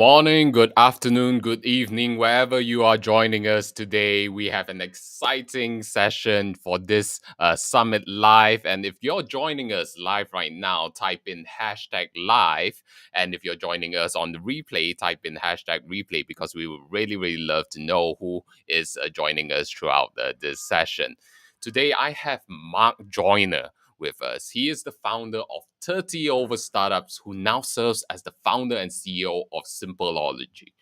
morning, good afternoon, good evening, wherever you are joining us today. We have an exciting session for this summit live. And if you're joining us live right now, type in hashtag live. And if you're joining us on the replay, type in hashtag replay because we would really, really love to know who is joining us throughout this session. Today, I have Mark Joyner with us. He is the founder of 30 Over Startups, who now serves as the founder and CEO of Simpleology,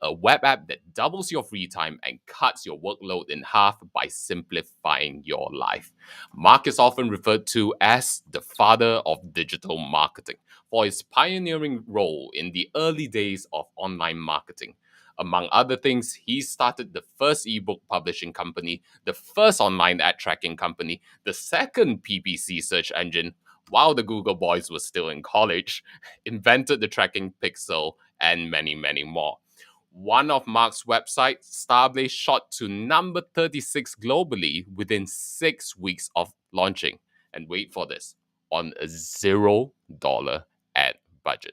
a web app that doubles your free time and cuts your workload in half by simplifying your life. Mark is often referred to as the father of digital marketing for his pioneering role in the early days of online marketing. Among other things, he started the first ebook publishing company, the first online ad tracking company, the second PPC search engine, while the Google boys were still in college, invented the tracking pixel, and many, many more. One of Mark's websites, Starblaze, shot to number 36 globally within 6 weeks of launching. And wait for this, on a $0 ad budget.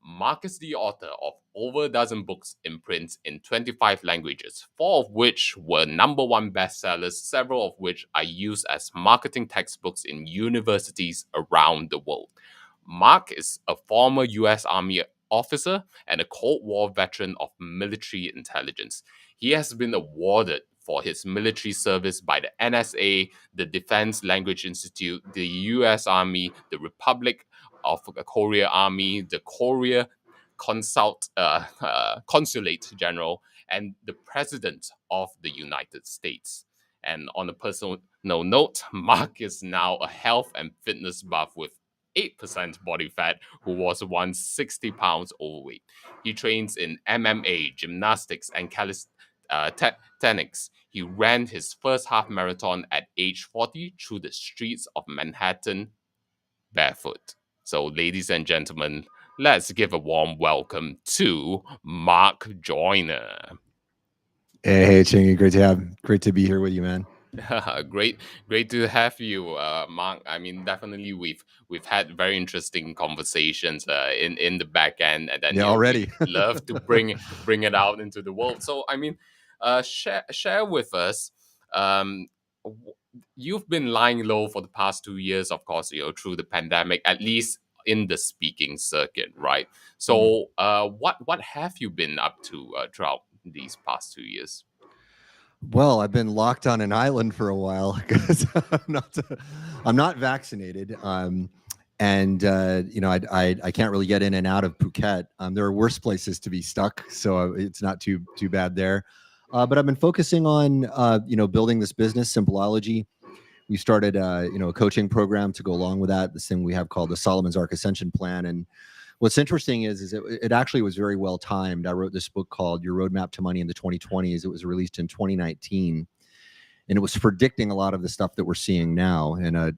Mark is the author of over a dozen books in print in 25 languages, four of which were number one bestsellers, several of which are used as marketing textbooks in universities around the world. Mark is a former US Army officer and a Cold War veteran of military intelligence. He has been awarded for his military service by the NSA, the Defense Language Institute, the US Army, the Republic of Korea Army, the Korea Consulate General, and the President of the United States. And on a personal note, Mark is now a health and fitness buff with 8% body fat who was once 60 pounds overweight. He trains in MMA, gymnastics, and calisthenics. He ran his first half marathon at age 40 through the streets of Manhattan barefoot. So, ladies and gentlemen, let's give a warm welcome to Mark Joyner. Hey, Ching, great to be here with you, man. great to have you, Mark. I mean, definitely we've had very interesting conversations in the back end, and then Yeah, we already. love to bring it out into the world. So, I mean, share with us. Um, you've been lying low for the past 2 years, of course, through the pandemic, at least in the speaking circuit, right? Mm. So, what have you been up to throughout these past 2 years? Well, I've been locked on an island for a while because I'm not vaccinated. And I can't really get in and out of Phuket. There are worse places to be stuck, so it's not too bad there. But I've been focusing on building this business, Simpleology. We started a coaching program to go along with that. This thing we have called the Solomon's Arc Ascension Plan. And what's interesting is it actually was very well timed. I wrote this book called Your Roadmap to Money in the 2020s. It was released in 2019, and it was predicting a lot of the stuff that we're seeing now. And I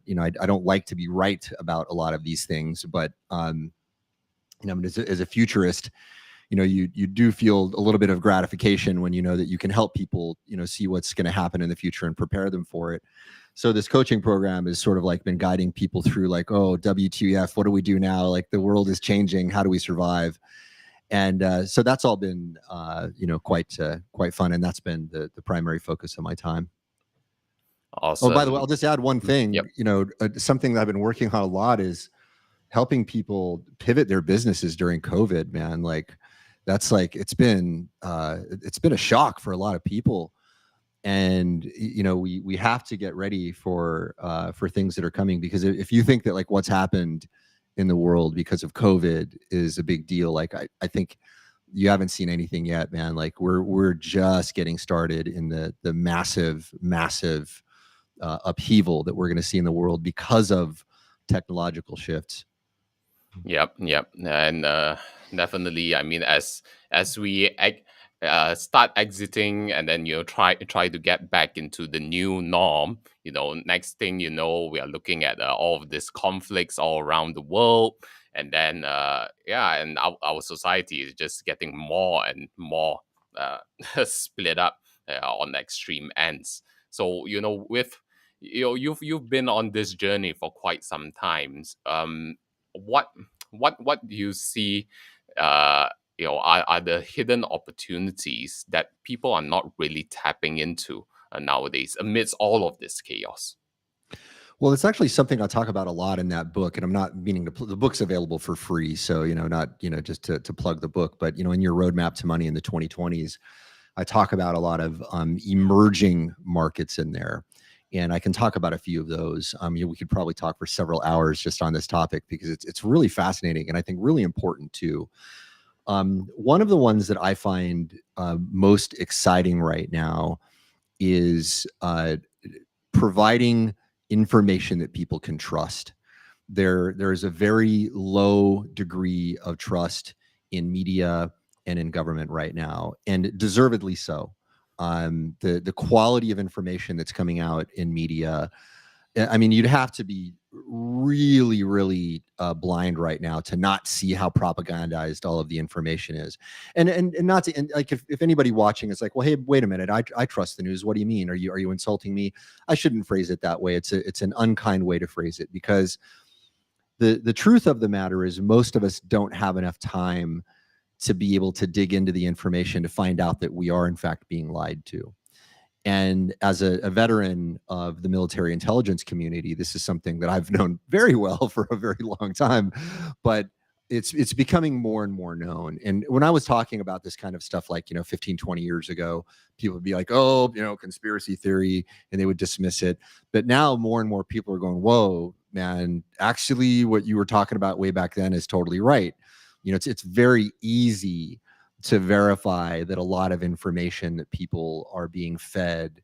don't like to be right about a lot of these things, but as a futurist, you do feel a little bit of gratification when you know that you can help people see what's going to happen in the future and prepare them for it. So this coaching program is sort of like been guiding people through like, oh, WTF, what do we do now? Like the world is changing. How do we survive? And so that's all been, quite fun. And that's been the primary focus of my time. Awesome. Oh, by the way, I'll just add one thing. Yep. Something that I've been working on a lot is helping people pivot their businesses during COVID, man. Like that's like, it's been a shock for a lot of people. And we have to get ready for things that are coming, because if you think that like what's happened in the world because of COVID is a big deal, like I think you haven't seen anything yet, man. Like we're just getting started in the massive upheaval that we're going to see in the world because of technological shifts. Yep, and definitely. I mean, as we start exiting, and then try to get back into the new norm. Next thing you know, we are looking at all of these conflicts all around the world, and then and our society is just getting more and more split up on the extreme ends. So with you've been on this journey for quite some times. What do you see are the hidden opportunities that people are not really tapping into nowadays amidst all of this chaos? Well, it's actually something I talk about a lot in that book, and I'm not meaning to. The book's available for free, so not just to plug the book, but in your roadmap to money in the 2020s, I talk about a lot of emerging markets in there, and I can talk about a few of those. We could probably talk for several hours just on this topic because it's really fascinating and I think really important too. One of the ones that I find most exciting right now is providing information that people can trust. There is a very low degree of trust in media and in government right now, and deservedly so. The quality of information that's coming out in media, I mean, you'd have to be really, really blind right now to not see how propagandized all of the information is. And not to, and like, if anybody watching is like, well, hey, wait a minute, I trust the news. What do you mean? Are you insulting me? I shouldn't phrase it that way. It's an unkind way to phrase it, because the truth of the matter is most of us don't have enough time to be able to dig into the information to find out that we are in fact being lied to. And as a veteran of the military intelligence community, this is something that I've known very well for a very long time, but it's becoming more and more known. And when I was talking about this kind of stuff, like 15, 20 years ago, people would be like, oh, conspiracy theory, and they would dismiss it. But now more and more people are going, whoa, man, actually what you were talking about way back then is totally right. It's very easy to verify that a lot of information that people are being fed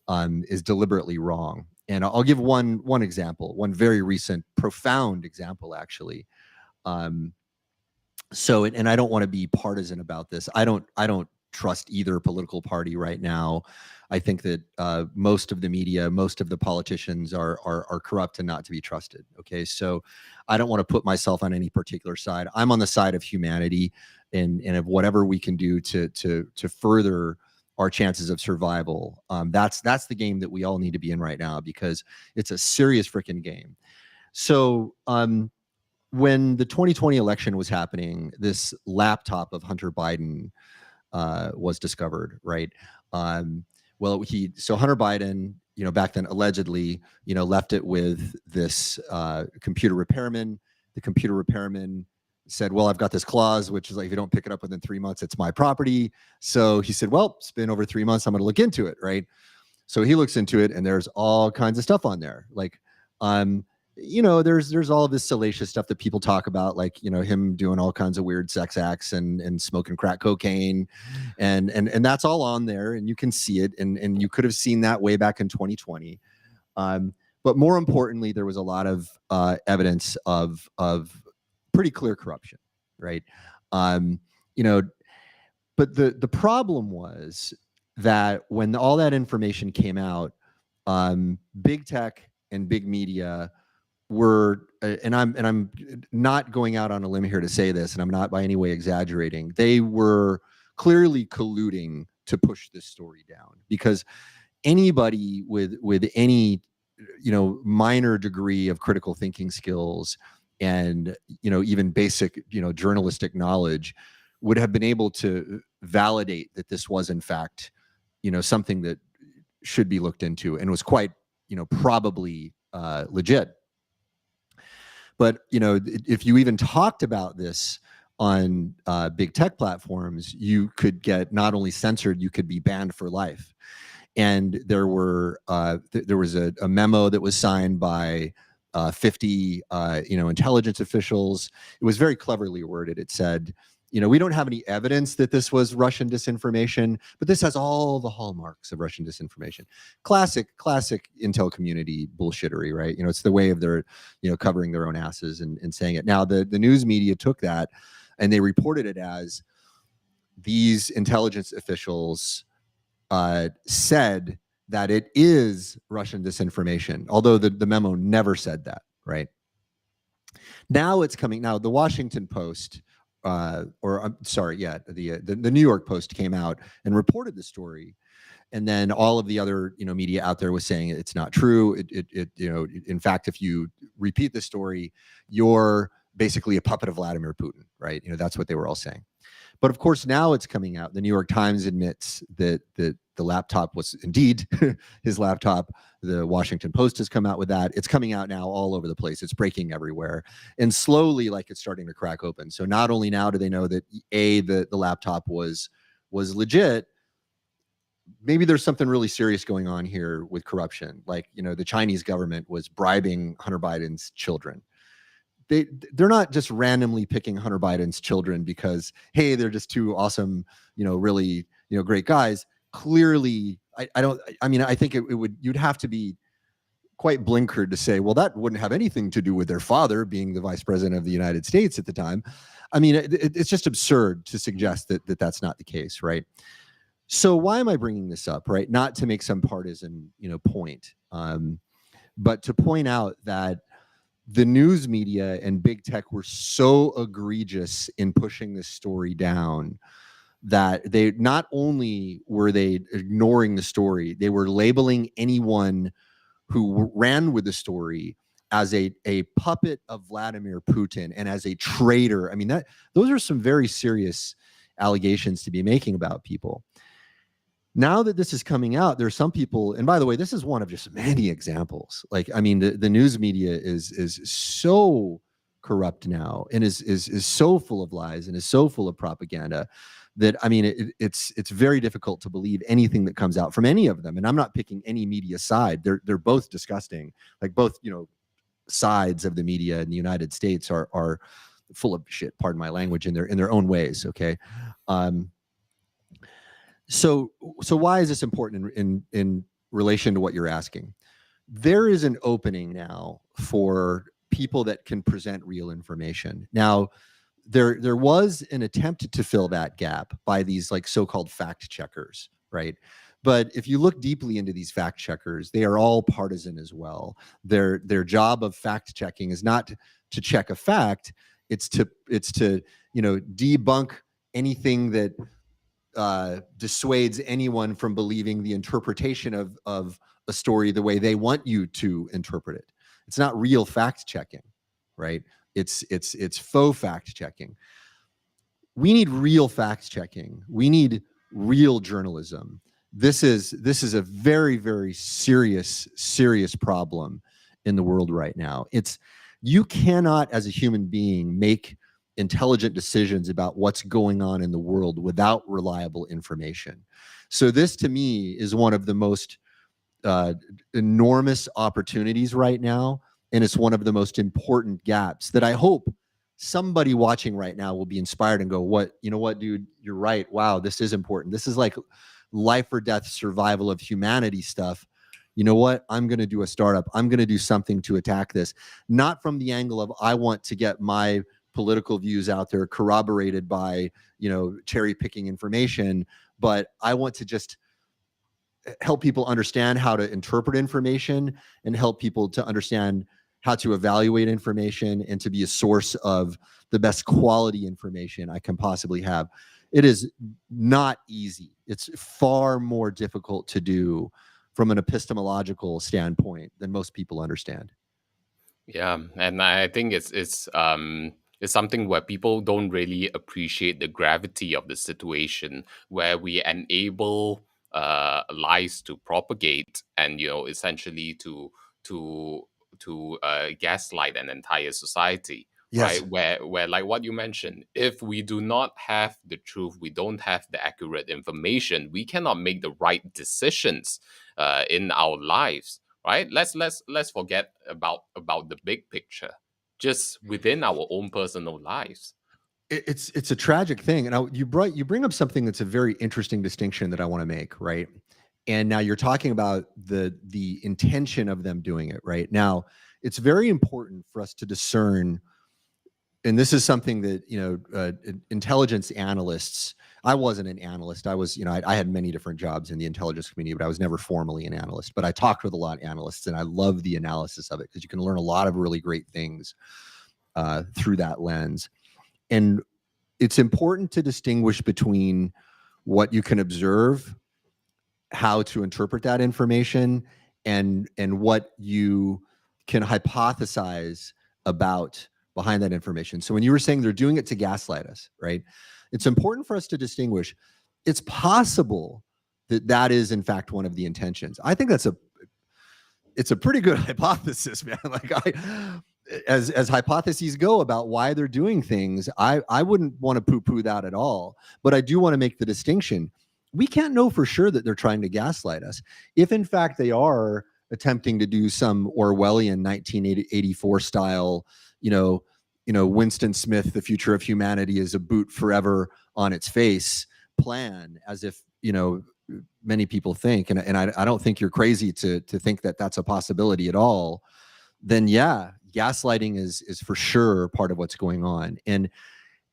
is deliberately wrong. And I'll give one example, one very recent, profound example, actually. And I don't want to be partisan about this. I don't trust either political party right now. I think that most of the media, most of the politicians are corrupt and not to be trusted. Okay, so I don't want to put myself on any particular side. I'm on the side of humanity and of whatever we can do to further our chances of survival. That's the game that we all need to be in right now, because it's a serious freaking game. So when the 2020 election was happening, this laptop of Hunter Biden was discovered, right? So Hunter Biden, back then allegedly, left it with this computer repairman. The computer repairman said, well, I've got this clause, which is like, if you don't pick it up within 3 months, it's my property. So he said, well, it's been over 3 months, I'm going to look into it, right? So he looks into it, and there's all kinds of stuff on there. Like, there's all of this salacious stuff that people talk about, like, him doing all kinds of weird sex acts and smoking crack cocaine, and that's all on there, and you can see it, and you could have seen that way back in 2020. But more importantly, there was a lot of evidence of pretty clear corruption, right? But the problem was that when all that information came out, big tech and big media were, and I'm not going out on a limb here to say this, and I'm not by any way exaggerating, they were clearly colluding to push this story down, because anybody with any minor degree of critical thinking skills and even basic journalistic knowledge would have been able to validate that this was in fact something that should be looked into and was quite probably legit. But if you even talked about this on big tech platforms, you could get not only censored, you could be banned for life. And there was a memo that was signed by 50 intelligence officials. It was very cleverly worded. It said, we don't have any evidence that this was Russian disinformation, but this has all the hallmarks of Russian disinformation. Classic intel community bullshittery, right? It's the way of their, covering their own asses and saying it. Now, the news media took that and they reported it as these intelligence officials said that it is Russian disinformation, although the memo never said that, right? Now it's coming. Now the Washington Post, the New York Post came out and reported the story, and then all of the other media out there was saying it's not true. In fact, if you repeat the story, you're basically a puppet of Vladimir Putin, right? That's what they were all saying. But of course, now it's coming out. The New York Times admits that the laptop was indeed his laptop. The Washington Post has come out with that. It's coming out now all over the place. It's breaking everywhere, and slowly, like, it's starting to crack open. So not only now do they know that the laptop was legit, maybe there's something really serious going on here with corruption. Like, the Chinese government was bribing Hunter Biden's children. They're not just randomly picking Hunter Biden's children because, hey, they're just two awesome, really, great guys. Clearly, I think you'd have to be quite blinkered to say, well, that wouldn't have anything to do with their father being the vice president of the United States at the time. I mean, it's just absurd to suggest that that's not the case, right? So why am I bringing this up, right? Not to make some partisan, point, but to point out that the news media and big tech were so egregious in pushing this story down that they not only were they ignoring the story, they were labeling anyone who ran with the story as a puppet of Vladimir Putin and as a traitor. I mean, those are some very serious allegations to be making about people. Now that this is coming out, there are some people, and by the way, this is one of just many examples. Like, I mean, the news media is so corrupt now and is so full of lies and is so full of propaganda that, I mean, it's very difficult to believe anything that comes out from any of them. And I'm not picking any media side. They're both disgusting. Like, both, sides of the media in the United States are full of shit, pardon my language, in their own ways. Okay. So why is this important in relation to what you're asking? There is an opening now for people that can present real information. Now, there was an attempt to fill that gap by these, like, so-called fact checkers, right? But if you look deeply into these fact checkers, they are all partisan as well. Their job of fact checking is not to check a fact; it's to debunk anything that dissuades anyone from believing the interpretation of a story the way they want you to interpret it. It's not real fact checking, right? It's faux fact checking. We need real fact checking. We need real journalism. This is a very, very serious problem in the world right now. You cannot, as a human being, make intelligent decisions about what's going on in the world without reliable information. So this, to me, is one of the most enormous opportunities right now, and it's one of the most important gaps that I hope somebody watching right now will be inspired and go, you know what, dude, you're right. Wow, this is important. This is like life or death survival of humanity stuff. You know what? I'm going to do a startup. I'm going to do something to attack this, not from the angle of I want to get my political views out there corroborated by, cherry picking information, but I want to just help people understand how to interpret information and help people to understand how to evaluate information and to be a source of the best quality information I can possibly have. It is not easy. It's far more difficult to do from an epistemological standpoint than most people understand. Yeah, and I think it's something where people don't really appreciate the gravity of the situation, where we enable lies to propagate and essentially to gaslight an entire society. Yes. Right, where like what you mentioned, if we do not have the truth, we don't have the accurate information, we cannot make the right decisions in our lives. Right, let's forget about the big picture, just within our own personal lives. It's a tragic thing, and you bring up something that's a very interesting distinction that I want to make, right? And now you're talking about the intention of them doing it, right? Now, it's very important for us to discern, and this is something that intelligence analysts. I wasn't an analyst. I was, I had many different jobs in the intelligence community, but I was never formally an analyst. But I talked with a lot of analysts, and I love the analysis of it because you can learn a lot of really great things through that lens. And it's important to distinguish between what you can observe, how to interpret that information, and what you can hypothesize about behind that information. So when you were saying they're doing it to gaslight us, right? it's important for us to distinguish. It's possible that that is in fact one of the intentions. I think it's a pretty good hypothesis, man. Like as hypotheses go about why they're doing things, I wouldn't want to poo-poo that at all. But I do want to make the distinction. We can't know for sure that they're trying to gaslight us. If in fact they are attempting to do some Orwellian 1984 style, Winston Smith, the future of humanity is a boot forever on its face plan, as if, many people think, and I don't think you're crazy to think that that's a possibility at all, then yeah, gaslighting is for sure part of what's going on. And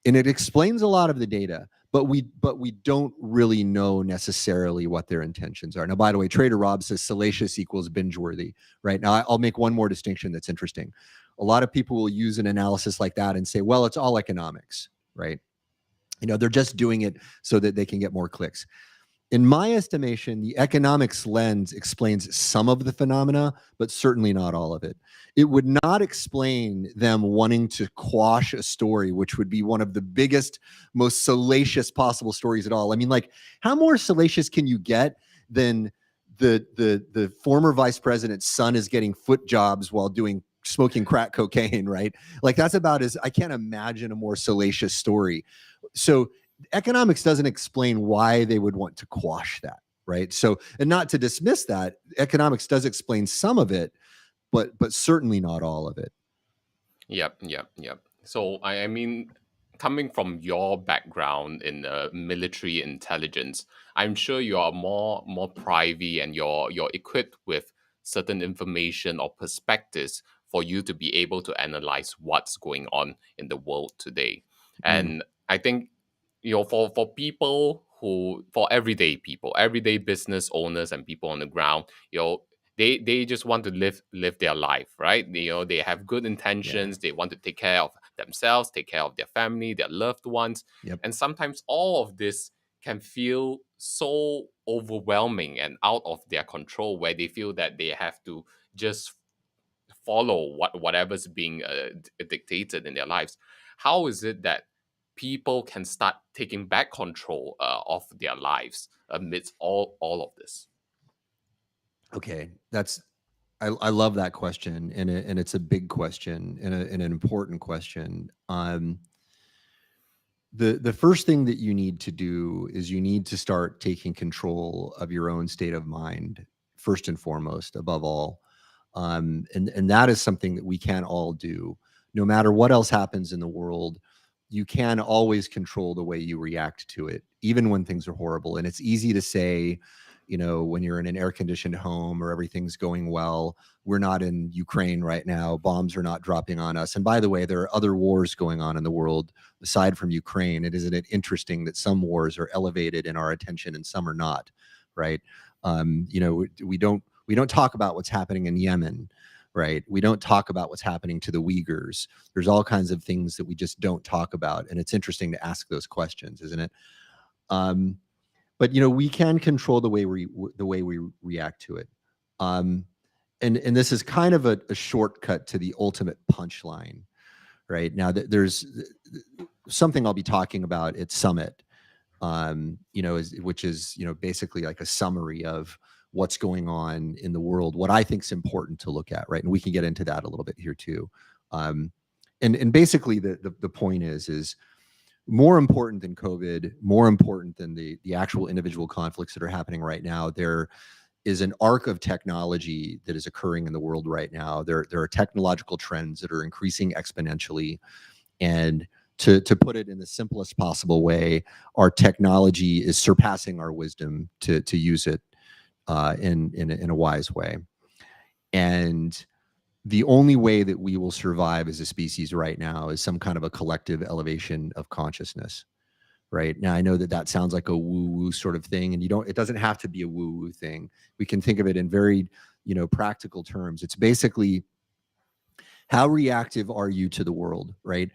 it explains a lot of the data, but we don't really know necessarily what their intentions are. Now, by the way, Trader Rob says salacious equals binge worthy, right? Now, I'll make one more distinction that's interesting. A lot of people will use an analysis like that and say, well, it's all economics, right? They're just doing it so that they can get more clicks. In my estimation, the economics lens explains some of the phenomena, but certainly not all of it. It would not explain them wanting to quash a story, which would be one of the biggest, most salacious possible stories at all. I mean, like, how more salacious can you get than the former vice president's son is getting foot jobs while smoking crack cocaine, right? Like, that's about as, I can't imagine a more salacious story. So economics doesn't explain why they would want to quash that, right? So, and not to dismiss that, economics does explain some of it, but certainly not all of it. Yep. So I mean, coming from your background in military intelligence, I'm sure you are more privy, and you're equipped with certain information or perspectives for you to be able to analyze what's going on in the world today. And I think, for people for everyday people, everyday business owners and people on the ground, they just want to live their life, right? They have good intentions. They want to take care of themselves, take care of their family, their loved ones. Yep. And sometimes all of this can feel so overwhelming and out of their control, where they feel that they have to just follow whatever's being dictated in their lives. How is it that people can start taking back control of their lives amidst all of this? Okay, I love that question, and it's a big question and an important question. The first thing that you need to do is you need to start taking control of your own state of mind, first and foremost, above all. And that is something that we can all do. No matter what else happens in the world, you can always control the way you react to it, even when things are horrible. And it's easy to say, when you're in an air-conditioned home or everything's going well. We're not in Ukraine right now. Bombs are not dropping on us. And by the way, there are other wars going on in the world aside from Ukraine. Isn't it interesting that some wars are elevated in our attention and some are not, right? We don't talk about what's happening in Yemen, right? We don't talk about what's happening to the Uyghurs. There's all kinds of things that we just don't talk about. And it's interesting to ask those questions, isn't it? But we can control the way we react to it. And this is kind of a shortcut to the ultimate punchline, right? Now, there's something I'll be talking about at Summit, which is basically like a summary of what's going on in the world, what I think is important to look at, right? And we can get into that a little bit here too. And basically the point is more important than COVID, more important than the actual individual conflicts that are happening right now. There is an arc of technology that is occurring in the world right now. There are technological trends that are increasing exponentially. And to put it in the simplest possible way, our technology is surpassing our wisdom to use it in a wise way. And the only way that we will survive as a species right now is some kind of a collective elevation of consciousness. Right now, I know that sounds like a woo-woo sort of thing, and it doesn't have to be a woo-woo thing. We can think of it in very, practical terms. It's basically, how reactive are you to the world, right?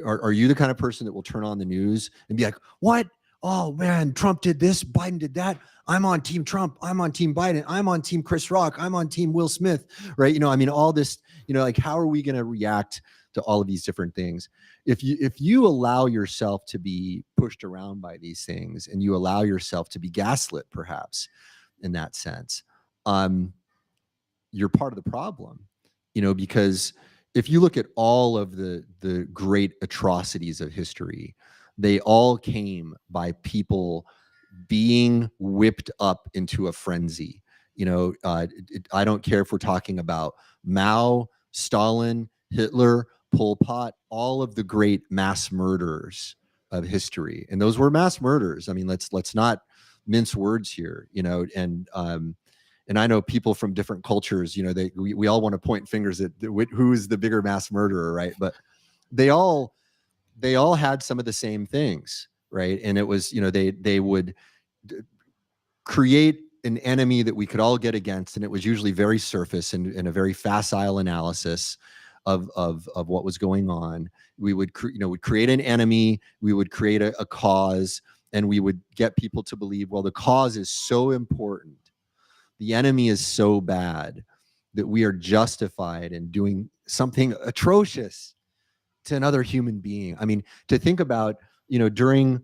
Are you the kind of person that will turn on the news and be like, what? Oh man, Trump did this, Biden did that. I'm on team Trump. I'm on team Biden. I'm on team Chris Rock. I'm on team Will Smith, right? All this, like, how are we going to react to all of these different things. If you allow yourself to be pushed around by these things, and you allow yourself to be gaslit, perhaps in that sense, you're part of the problem, because if you look at all of the great atrocities of history, they all came by people being whipped up into a frenzy. I don't care if we're talking about Mao, Stalin, Hitler, Pol Pot, all of the great mass murderers of history, and those were mass murders. I mean, let's not mince words here, and I know people from different cultures, we all want to point fingers at who's the bigger mass murderer, right? But they all had some of the same things, right? And it was, they would create an enemy that we could all get against, and it was usually very surface and a very facile analysis of what was going on. We would would create an enemy, we would create a cause, and we would get people to believe, well, the cause is so important, the enemy is so bad, that we are justified in doing something atrocious to another human being. I mean, to think about, during,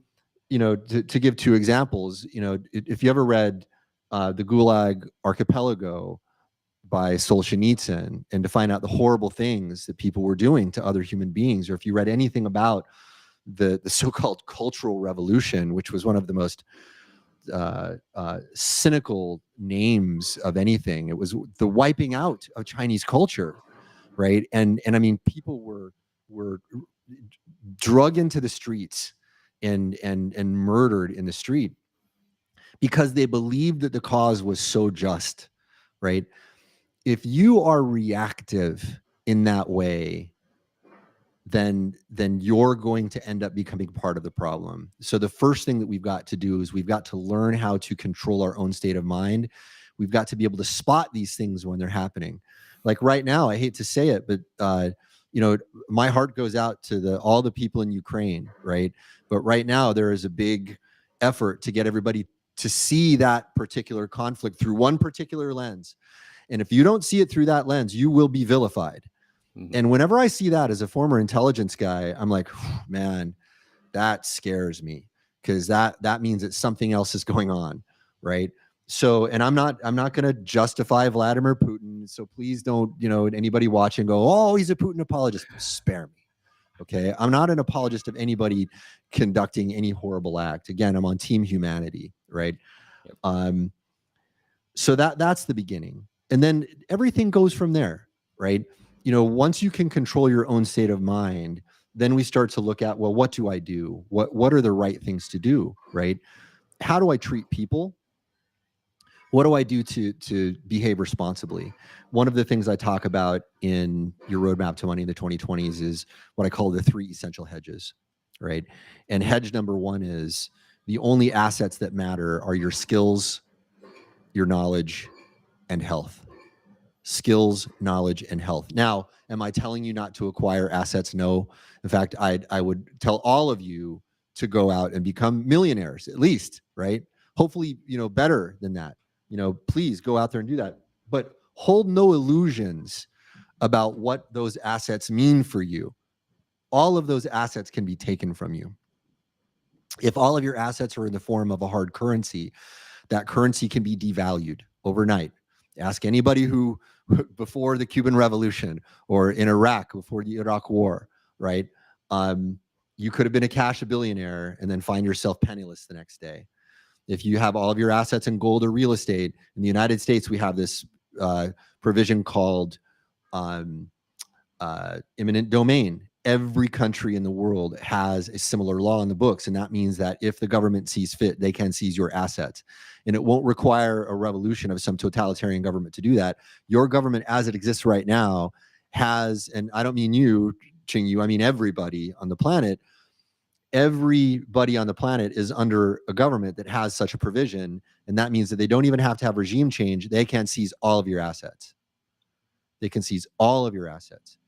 to give two examples, if you ever read the Gulag Archipelago by Solzhenitsyn, and to find out the horrible things that people were doing to other human beings, or if you read anything about the so-called Cultural Revolution, which was one of the most cynical names of anything. It was the wiping out of Chinese culture, right? And I mean, people were drug into the streets and murdered in the street because they believed that the cause was so just, right? If you are reactive in that way, then you're going to end up becoming part of the problem. So the first thing that we've got to do is we've got to learn how to control our own state of mind. We've got to be able to spot these things when they're happening. Like right now, I hate to say it, but my heart goes out to all the people in Ukraine, right? But right now there is a big effort to get everybody to see that particular conflict through one particular lens. And if you don't see it through that lens, you will be vilified. And whenever I see that, as a former intelligence guy, I'm like, man, that scares me, because that means that something else is going on, right? So, and I'm not going to justify Vladimir Putin. So please don't, anybody watching go, oh, he's a Putin apologist. Spare me. Okay. I'm not an apologist of anybody conducting any horrible act. Again, I'm on team humanity, right? Yep. So that's the beginning. And then everything goes from there, right? Once you can control your own state of mind, then we start to look at, well, what do I do? What are the right things to do, right? How do I treat people? What do I do to behave responsibly? One of the things I talk about in your roadmap to money in the 2020s is what I call the 3 essential hedges, right? And hedge number 1 is the only assets that matter are your skills, your knowledge, and health. Skills, knowledge, and health. Now, am I telling you not to acquire assets? No. In fact, I would tell all of you to go out and become millionaires, at least, right? Hopefully, better than that. Please go out there and do that. But hold no illusions about what those assets mean for you. All of those assets can be taken from you. If all of your assets are in the form of a hard currency, that currency can be devalued overnight. Ask anybody who, before the Cuban Revolution or in Iraq before the Iraq War, right? You could have been a cash billionaire and then find yourself penniless the next day. If you have all of your assets in gold or real estate, in the United States, we have this provision called eminent domain. Every country in the world has a similar law in the books, and that means that if the government sees fit, they can seize your assets. And it won't require a revolution of some totalitarian government to do that. Your government, as it exists right now, has, and I don't mean you, Ching, I mean everybody on the planet, everybody on the planet is under a government that has such a provision, and that means that they don't even have to have regime change. They can seize all of your assets. They can seize all of your assets.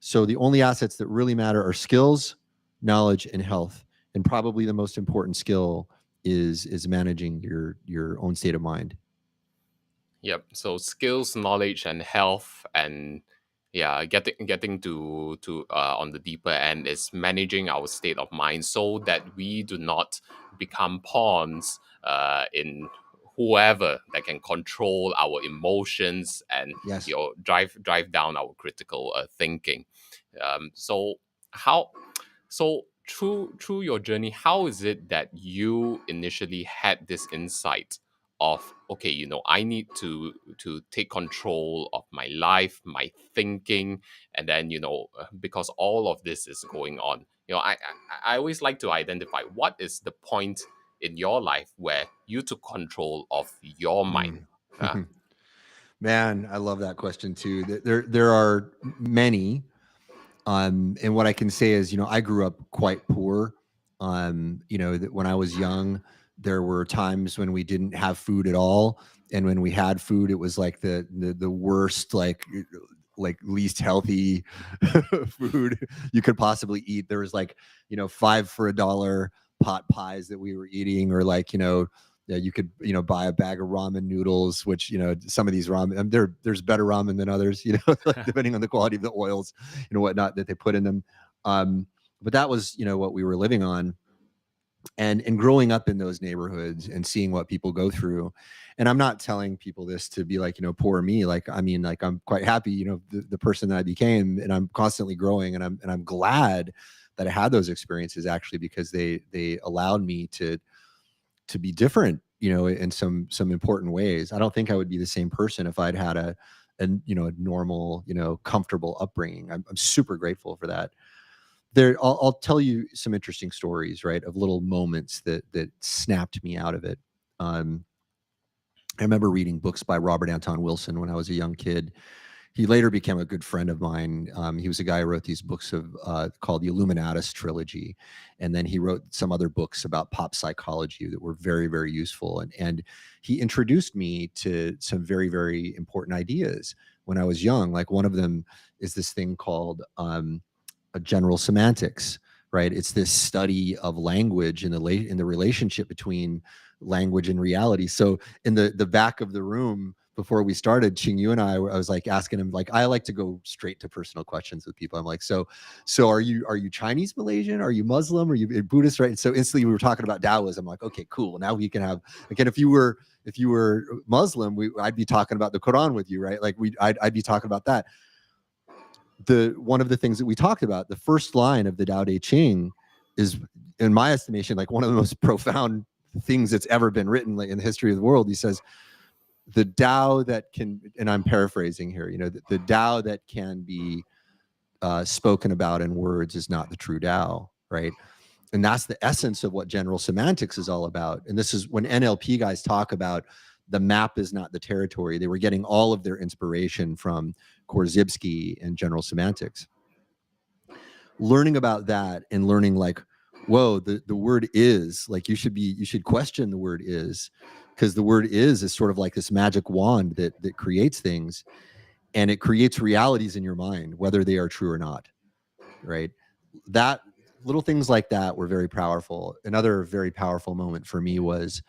So the only assets that really matter are skills, knowledge, and health. And probably the most important skill is managing your own state of mind. Yep. So skills, knowledge, and health, and yeah, getting to on the deeper end is managing our state of mind so that we do not become pawns in whoever that can control our emotions and Yes. drive down our critical thinking. So how so through your journey, how is it that you initially had this insight of, okay, I need to take control of my life, my thinking, and then because all of this is going on, I always like to identify what is the point in your life where you took control of your mind. Mm. uh, Man, I love that question too. There are many. And what I can say is, I grew up quite poor. That when I was young, there were times when we didn't have food at all, and when we had food, it was like the worst, like least healthy food you could possibly eat. There was like, 5 for $1 pot pies that we were eating, or like, yeah, you could, buy a bag of ramen noodles, which, some of these ramen, there's better ramen than others, like depending on the quality of the oils, whatnot that they put in them. But that was, what we were living on. And growing up in those neighborhoods and seeing what people go through. And I'm not telling people this to be like, poor me. Like, I mean, like, I'm quite happy, the person that I became, and I'm constantly growing, and I'm glad that I had those experiences, actually, because they allowed me to be different, in some important ways. I don't think I would be the same person if I'd had a normal, comfortable upbringing. I'm super grateful for that. I'll tell you some interesting stories, right, of little moments that snapped me out of it. Um, I remember reading books by Robert Anton Wilson when I was a young kid. He later became a good friend of mine. He was a guy who wrote these books called the Illuminatus trilogy, and then he wrote some other books about pop psychology that were very, very useful. And he introduced me to some very, very important ideas when I was young. Like, one of them is this thing called a general semantics, right? It's this study of language and in the relationship between language and reality. So in the back of the room before we started, Ching, you and I was like asking him, like, I like to go straight to personal questions with people. I'm like, so are you Chinese Malaysian? Are you Muslim? Are you Buddhist? Right? And so instantly we were talking about Taoism. I'm like, okay, cool. Now we can have, again, if you were Muslim, I'd be talking about the Quran with you, right? Like I'd be talking about that. One of the things that we talked about, the first line of the Tao Te Ching, is, in my estimation, like one of the most profound things that's ever been written, like, in the history of the world. He says, the Tao that can, and I'm paraphrasing here, the Tao that can be spoken about in words is not the true Tao, right? And that's the essence of what general semantics is all about. And this is when NLP guys talk about the map is not the territory. They were getting all of their inspiration from Korzybski and general semantics. Learning about that and learning, like, whoa, the word is, like, you should question the word is, because the word is sort of like this magic wand that creates things, and it creates realities in your mind, whether they are true or not, right? That little things like that were very powerful. Another very powerful moment for me was,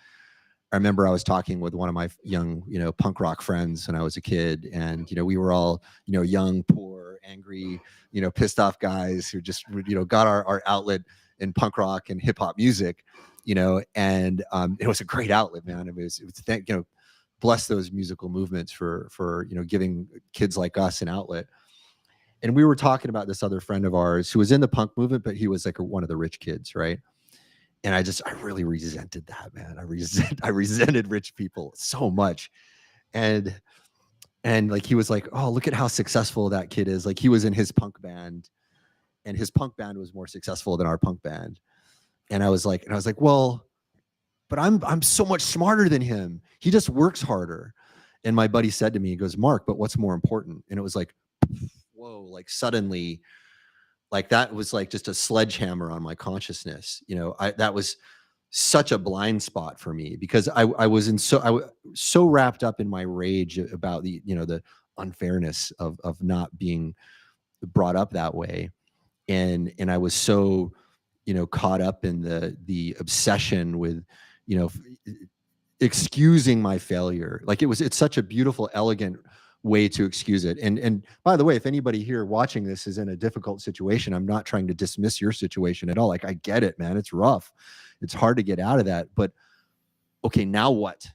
I remember I was talking with one of my young, punk rock friends when I was a kid, and we were all, young, poor, angry, pissed off guys who just, got our outlet in punk rock and hip hop music, and it was a great outlet, man. It was bless those musical movements for giving kids like us an outlet. And we were talking about this other friend of ours who was in the punk movement, but he was like one of the rich kids, right? And I really resented that, man. I resented rich people so much. And like, he was like, oh, look at how successful that kid is. Like, he was in his punk band, and his punk band was more successful than our punk band. And I was like, well, but I'm so much smarter than him. He just works harder. And my buddy said to me, he goes, Mark, but what's more important? And it was like, whoa, like suddenly, like, that was like just a sledgehammer on my consciousness. That was such a blind spot for me, because I was so wrapped up in my rage about the unfairness of not being brought up that way. And I was so, caught up in the obsession with, excusing my failure. Like, it's such a beautiful, elegant way to excuse it. And by the way, if anybody here watching this is in a difficult situation, I'm not trying to dismiss your situation at all. Like, I get it, man. It's rough. It's hard to get out of that. But okay, now what?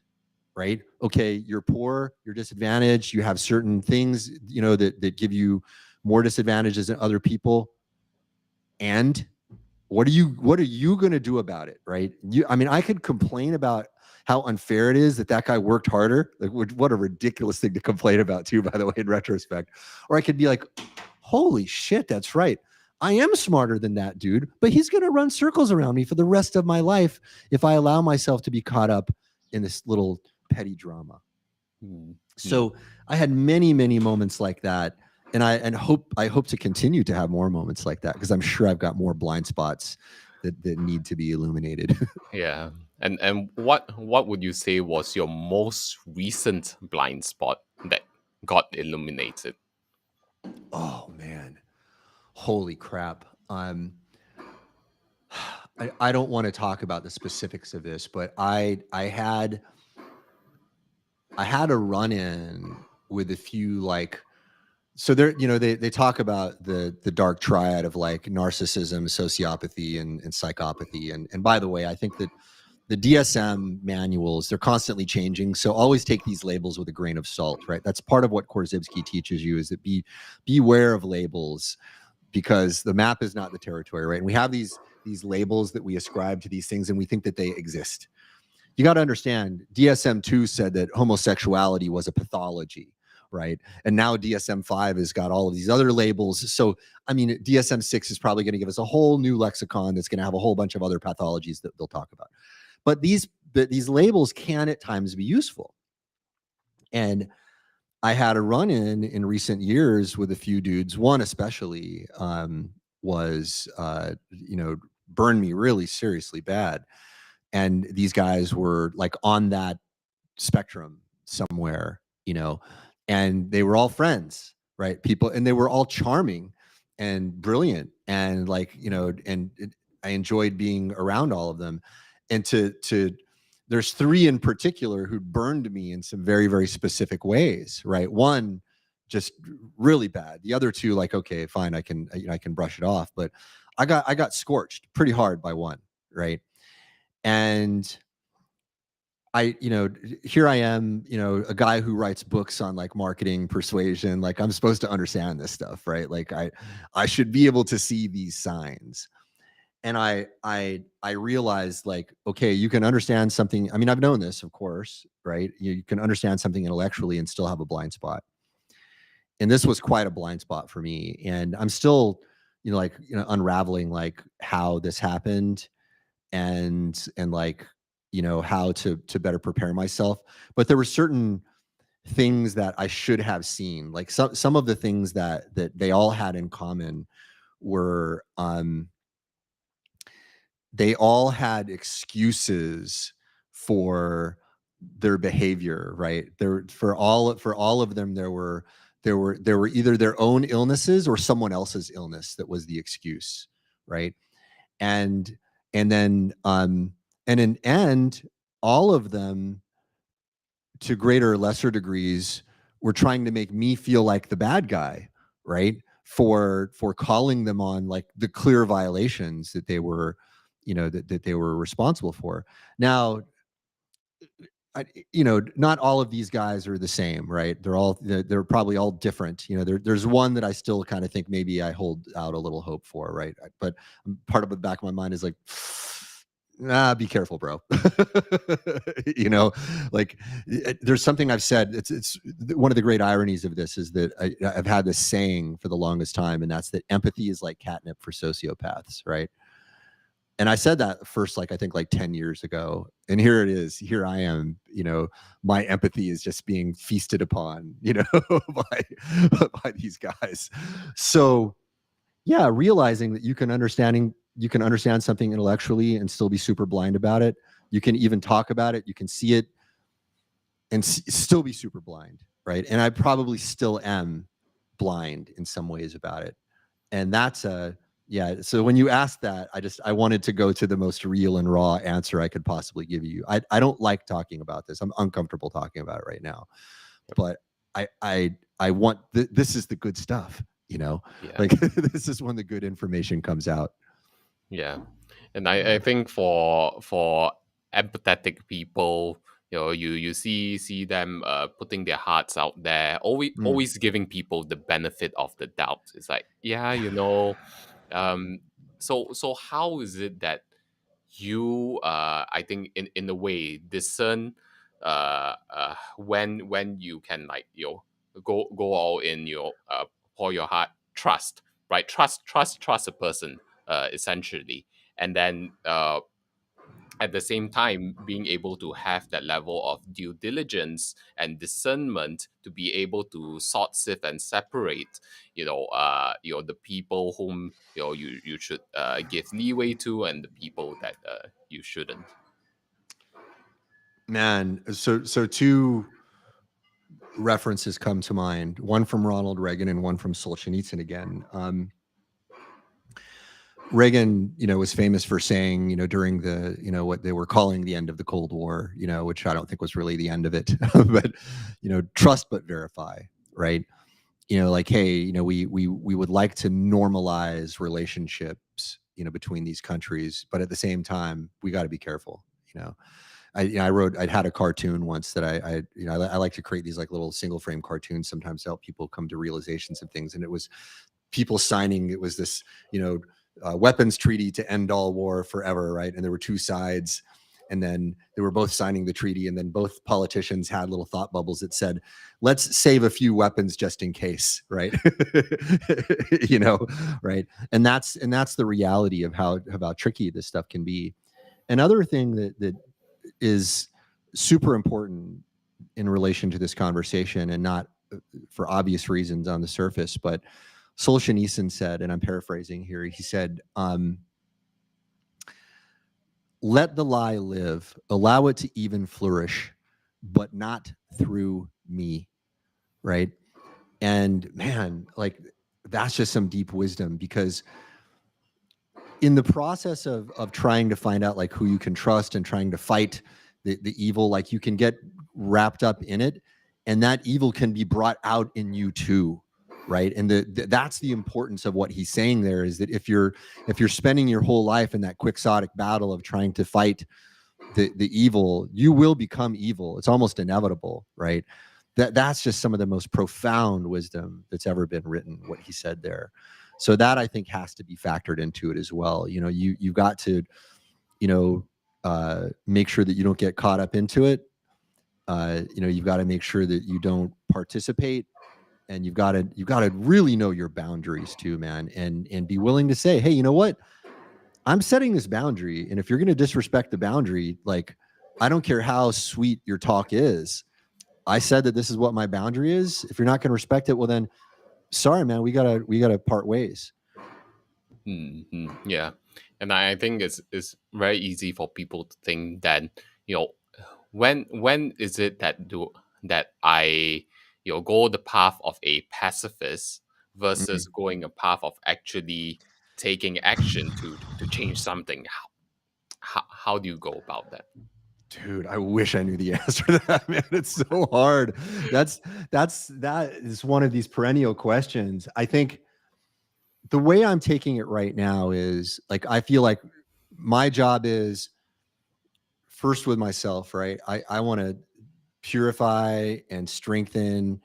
Right? Okay, you're poor, you're disadvantaged, you have certain things, that give you more disadvantages than other people. And what are you going to do about it? Right? I could complain about how unfair it is that guy worked harder. Like, what a ridiculous thing to complain about too, by the way, in retrospect. Or I could be like, holy shit, that's right. I am smarter than that dude, but he's going to run circles around me for the rest of my life if I allow myself to be caught up in this little petty drama. So I had many, many moments like that. And I hope to continue to have more moments like that, because I'm sure I've got more blind spots that need to be illuminated. Yeah. And what would you say was your most recent blind spot that got illuminated? Oh man. Holy crap. I don't want to talk about the specifics of this, but I had a run-in with a few, like, so there, they talk about the dark triad of like narcissism, sociopathy, and psychopathy. And by the way, I think that the DSM manuals, they're constantly changing. So always take these labels with a grain of salt, right? That's part of what Korzybski teaches you, is that beware of labels, because the map is not the territory, right? And we have these labels that we ascribe to these things, and we think that they exist. You got to understand, DSM-2 said that homosexuality was a pathology, right? And now DSM-5 has got all of these other labels. So, DSM-6 is probably going to give us a whole new lexicon that's going to have a whole bunch of other pathologies that they'll talk about. But these labels can at times be useful. And I had a run-in in recent years with a few dudes. One especially was, burned me really seriously bad. And these guys were like on that spectrum somewhere, and they were all friends, right? People, and they were all charming and brilliant, and like, I enjoyed being around all of them. And there's three in particular who burned me in some very, very specific ways, right? One just really bad. The other two, like, okay, fine, I can brush it off. But I got scorched pretty hard by one, right? And here I am, a guy who writes books on like marketing, persuasion. Like, I'm supposed to understand this stuff, right? Like, I should be able to see these signs. And I realized, like, okay, you can understand something. I've known this, of course, right? You can understand something intellectually and still have a blind spot. And this was quite a blind spot for me. And I'm still, unraveling like how this happened, and like, how to better prepare myself. But there were certain things that I should have seen. Like, some of the things that they all had in common were, they all had excuses for their behavior, right? For all of them, there were either their own illnesses or someone else's illness that was the excuse, right? And then and in end, all of them, to greater or lesser degrees, were trying to make me feel like the bad guy, right? For calling them on like the clear violations that they were, that they were responsible for. Now, not all of these guys are the same, right? They're probably all different. There's one that I still kind of think maybe I hold out a little hope for, right? But part of the back of my mind is like, be careful, bro. Like, there's something I've said. It's one of the great ironies of this is that I've had this saying for the longest time, and that's that empathy is like catnip for sociopaths, right? And I said that first, like, I think like 10 years ago. And here it is. Here I am, my empathy is just being feasted upon, by these guys. So yeah, realizing that you can understand something intellectually and still be super blind about it. You can even talk about it. You can see it and still be super blind, right? And I probably still am blind in some ways about it. And that's so when you asked that, I wanted to go to the most real and raw answer I could possibly give you. I don't like talking about this. I'm uncomfortable talking about it right now. But I want this is the good stuff, Yeah. like this is when the good information comes out. Yeah, and I think for empathetic people, you see them putting their hearts out there, Mm. always giving people the benefit of the doubt. It's like, yeah, um, so how is it that you I think in a way discern when you can, like, go all in, pour your heart, trust, right? Trust a person, essentially, and then at the same time being able to have that level of due diligence and discernment to be able to sort, sift, and separate, the people whom you should give leeway to, and the people that you shouldn't. Man, so two references come to mind, one from Ronald Reagan and one from Solzhenitsyn again. Reagan, was famous for saying, during the, what they were calling the end of the Cold War, which I don't think was really the end of it, but, trust but verify, right? Like, hey, we would like to normalize relationships, between these countries, but at the same time, we got to be careful, I'd had a cartoon once that I like to create these like little single frame cartoons sometimes to help people come to realizations of things. And it was people signing, it was this, weapons treaty to end all war forever, right? And there were two sides, and then they were both signing the treaty, and then both politicians had little thought bubbles that said, let's save a few weapons just in case, right? Right? And that's the reality of how tricky this stuff can be. Another thing that is super important in relation to this conversation, and not for obvious reasons on the surface, but Solzhenitsyn said, and I'm paraphrasing here, he said, let the lie live, allow it to even flourish, but not through me, right? And man, like, that's just some deep wisdom, because in the process of trying to find out like who you can trust and trying to fight the evil, like, you can get wrapped up in it, and that evil can be brought out in you too, right? And that's the importance of what he's saying there, is that if you're spending your whole life in that quixotic battle of trying to fight the evil, you will become evil. It's almost inevitable, right? That's just some of the most profound wisdom that's ever been written, what he said there. So that, I think, has to be factored into it as well. You've got to, make sure that you don't get caught up into it. You've got to make sure that you don't participate, and you've got to really know your boundaries too, man, and be willing to say, hey, you know what? I'm setting this boundary, and if you're going to disrespect the boundary, like, I don't care how sweet your talk is. I said that this is what my boundary is. If you're not going to respect it, well then, sorry, man, we gotta part ways. Yeah, and I think it's very easy for people to think that, you know when is it that I go the path of a pacifist Mm. versus going a path of actually taking action to change something. How do you go about that? Dude, I wish I knew the answer to that, man. It's so hard. That is one of these perennial questions. I think the way I'm taking it right now is, like, I feel like my job is first with myself, right? I want to purify and strengthen,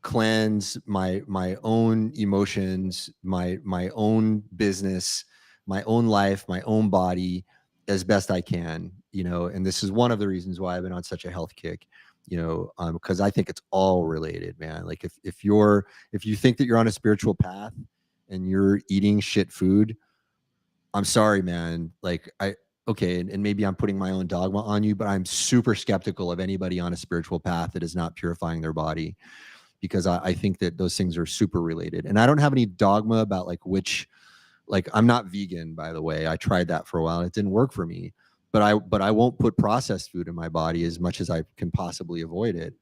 cleanse my own emotions, my own business, my own life, my own body, as best I can, and this is one of the reasons why I've been on such a health kick, because I think it's all related, man. Like, if you think that you're on a spiritual path and you're eating shit food, I'm sorry, man. Like, okay, and maybe I'm putting my own dogma on you, but I'm super skeptical of anybody on a spiritual path that is not purifying their body, because I think that those things are super related. And I don't have any dogma about like, I'm not vegan, by the way. I tried that for a while and it didn't work for me. But I won't put processed food in my body as much as I can possibly avoid it.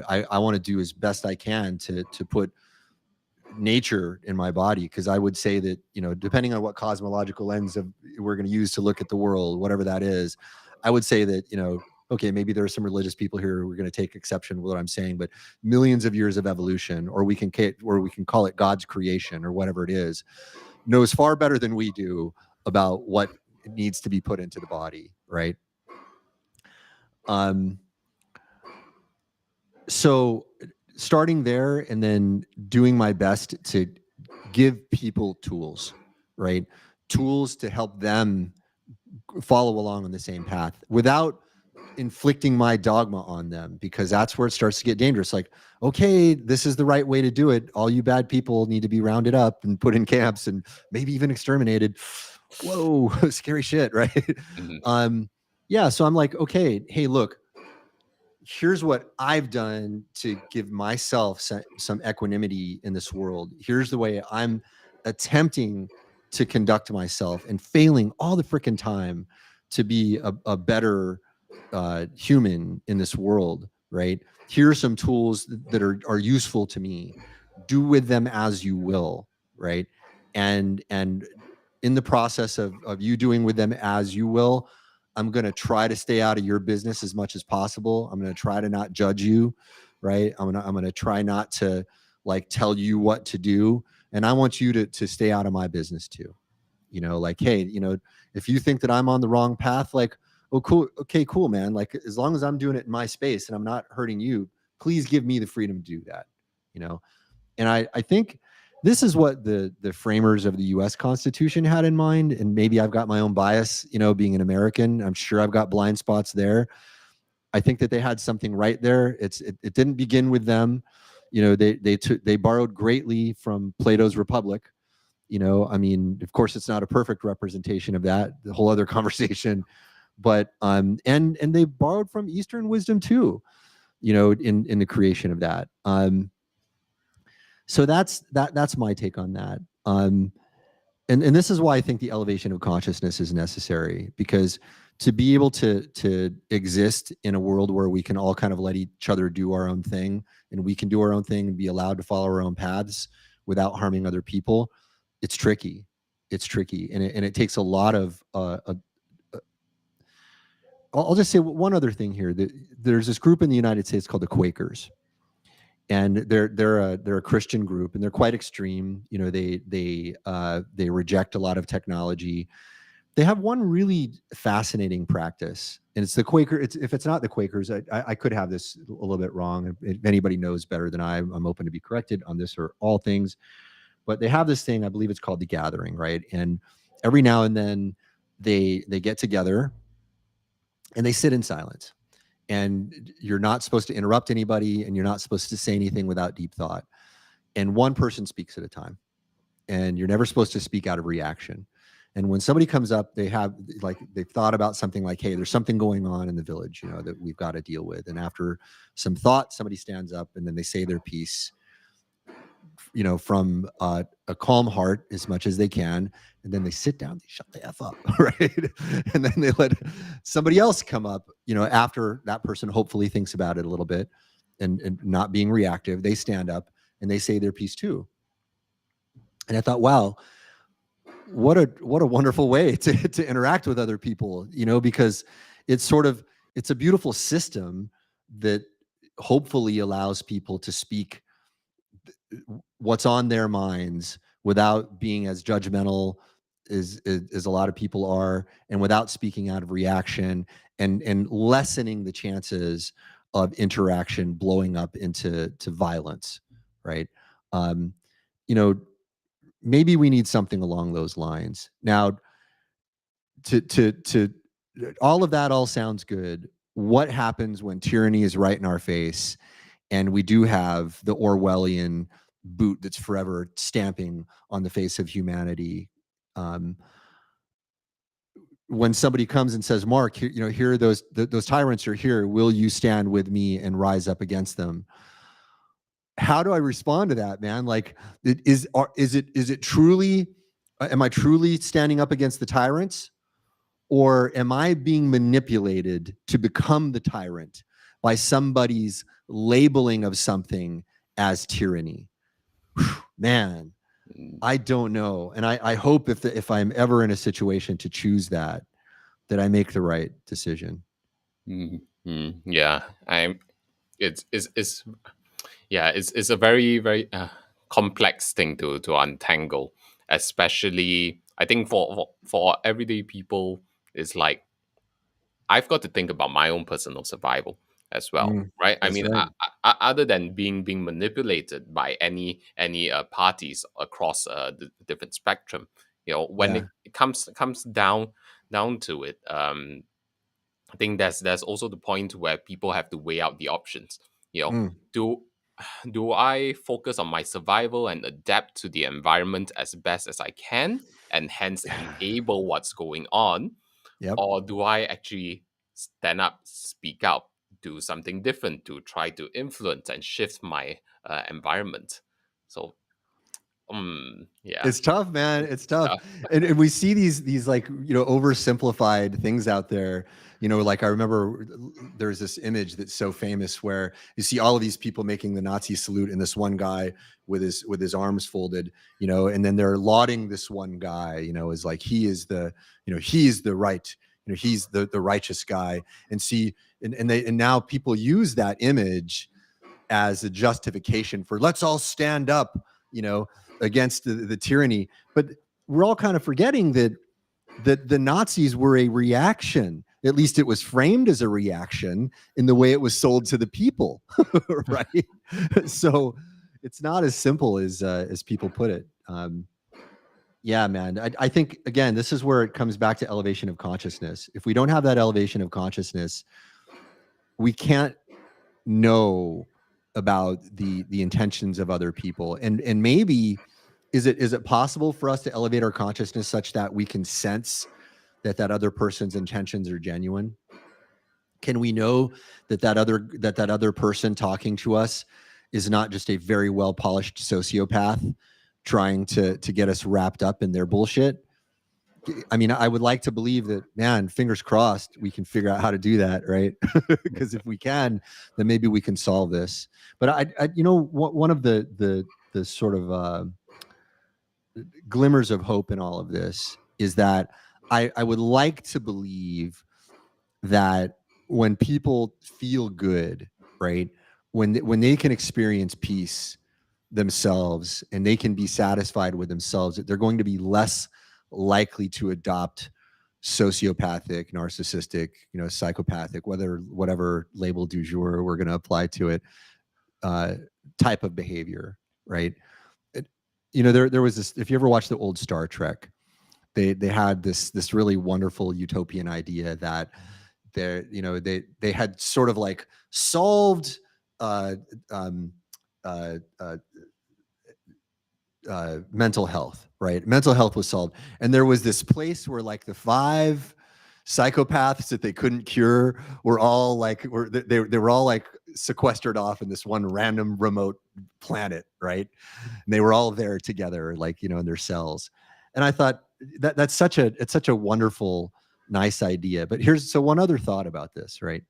I want to do as best I can to put nature in my body, because I would say that, depending on what cosmological lens we're going to use to look at the world, whatever that is, I would say that, okay, maybe there are some religious people here who are going to take exception with what I'm saying, but millions of years of evolution, or we can call it God's creation or whatever it is, knows far better than we do about what needs to be put into the body, right? So starting there and then doing my best to give people tools, right? Tools to help them follow along on the same path without inflicting my dogma on them, because that's where it starts to get dangerous. Like, okay, this is the right way to do it. All you bad people need to be rounded up and put in camps and maybe even exterminated. Whoa, scary shit, right? Mm-hmm. Yeah, so I'm like, okay, hey, look, here's what I've done to give myself some equanimity in this world. Here's the way I'm attempting to conduct myself and failing all the freaking time to be a better human in this world, right? Here are some tools that are useful to me. Do with them as you will, right? And in the process of you doing with them as you will, I'm going to try to stay out of your business as much as possible. I'm going to try to not judge you, right? I'm going to try not to like tell you what to do, and I want you to stay out of my business too. You know, like, hey, you know, if you think that I'm on the wrong path, like, oh, cool, okay, cool, man. Like, as long as I'm doing it in my space and I'm not hurting you, please give me the freedom to do that. You know, and I think this is what the framers of the U.S. Constitution had in mind. And maybe I've got my own bias, you know, being an American. I'm sure I've got blind spots there. I think that they had something right there. It didn't begin with them. You know, they borrowed greatly from Plato's Republic. You know, I mean, of course, it's not a perfect representation of that. The whole other conversation, but and they borrowed from Eastern wisdom too. You know, in the creation of that. So that's my take on that. And this is why I think the elevation of consciousness is necessary, because to be able to exist in a world where we can all kind of let each other do our own thing, and we can do our own thing and be allowed to follow our own paths without harming other people, it's tricky. It's tricky, and it takes a lot of. I'll just say one other thing here. There's this group in the United States called the Quakers, and they're a Christian group, and they're quite extreme. You know, they reject a lot of technology. They have one really fascinating practice, and it's the Quaker. If it's not the Quakers, I could have this a little bit wrong. If anybody knows better than I'm open to be corrected on this or all things. But they have this thing, I believe it's called the Gathering, right? And every now and then they get together and they sit in silence, and you're not supposed to interrupt anybody, and you're not supposed to say anything without deep thought. And one person speaks at a time, and you're never supposed to speak out of reaction. And when somebody comes up, they've thought about something like, hey, there's something going on in the village, you know, that we've got to deal with. And after some thought, somebody stands up and then they say their piece, you know, from a calm heart as much as they can. And then they sit down, they shut the F up, right? And then they let somebody else come up, you know, after that person hopefully thinks about it a little bit and not being reactive. They stand up and they say their piece too. And I thought, wow, what a wonderful way to interact with other people, you know, because it's a beautiful system that hopefully allows people to speak what's on their minds without being as judgmental as a lot of people are, and without speaking out of reaction, and lessening the chances of interaction blowing up into violence, right? You know, maybe we need something along those lines. Now, to all of that all sounds good. What happens when tyranny is right in our face, and we do have the Orwellian boot that's forever stamping on the face of humanity? When somebody comes and says, "Mark, here, you know, here are those tyrants are here. Will you stand with me and rise up against them?" How do I respond to that, man? Like, is it truly? Am I truly standing up against the tyrants? Or am I being manipulated to become the tyrant by somebody's labeling of something as tyranny? Whew, man, I don't know. And I hope if I'm ever in a situation to choose that I make the right decision. Yeah, I'm. It's yeah, it's a very very complex thing to untangle, especially I think for everyday people. It's like I've got to think about my own personal survival as well, Mm, right? I that's mean, right. other than being manipulated by any parties across the different spectrum, when Yeah. it comes down to it, I think there's also the point where people have to weigh out the options. Mm, Do do I focus on my survival and adapt to the environment as best as I can, and hence enable what's going on, yep. or do I actually stand up, speak out, do something different to try to influence and shift my environment? So, yeah, It's tough, man. It's tough. uh, And we see these like, oversimplified things out there. Like I remember there's this image that's so famous where you see all of these people making the Nazi salute and this one guy with his arms folded, and then they're lauding this one guy, as like he is the right, he's the righteous guy. And see, and now people use that image as a justification for let's all stand up, you know, against the tyranny. But we're all kind of forgetting that the Nazis were a reaction. At least it was framed as a reaction in the way it was sold to the people, right? So it's not as simple as people put it. Yeah, man. I think again, this is where it comes back to elevation of consciousness. If we don't have that elevation of consciousness, we can't know about the intentions of other people. And maybe is it possible for us to elevate our consciousness such that we can sense that other person's intentions are genuine? Can we know that other person talking to us is not just a very well polished sociopath trying to get us wrapped up in their bullshit? I mean, I would like to believe that, man, fingers crossed, we can figure out how to do that, right? Because if we can, then maybe we can solve this. But one of the sort of glimmers of hope in all of this is that I would like to believe that when people feel good, right, when they can experience peace themselves and they can be satisfied with themselves, that they're going to be less likely to adopt sociopathic, narcissistic, psychopathic, whatever label du jour we're going to apply to it, uh, type of behavior, right? It, there was this. If you ever watched the old Star Trek, they had this really wonderful utopian idea that they had sort of like solved uh, um, uh, uh, mental health, right? Mental health was solved. And there was this place where like the five psychopaths that they couldn't cure were all like, they were all like sequestered off in this one random remote planet, right? And they were all there together, like, in their cells. And I thought it's such a wonderful, nice idea. But here's so one other thought about this, right?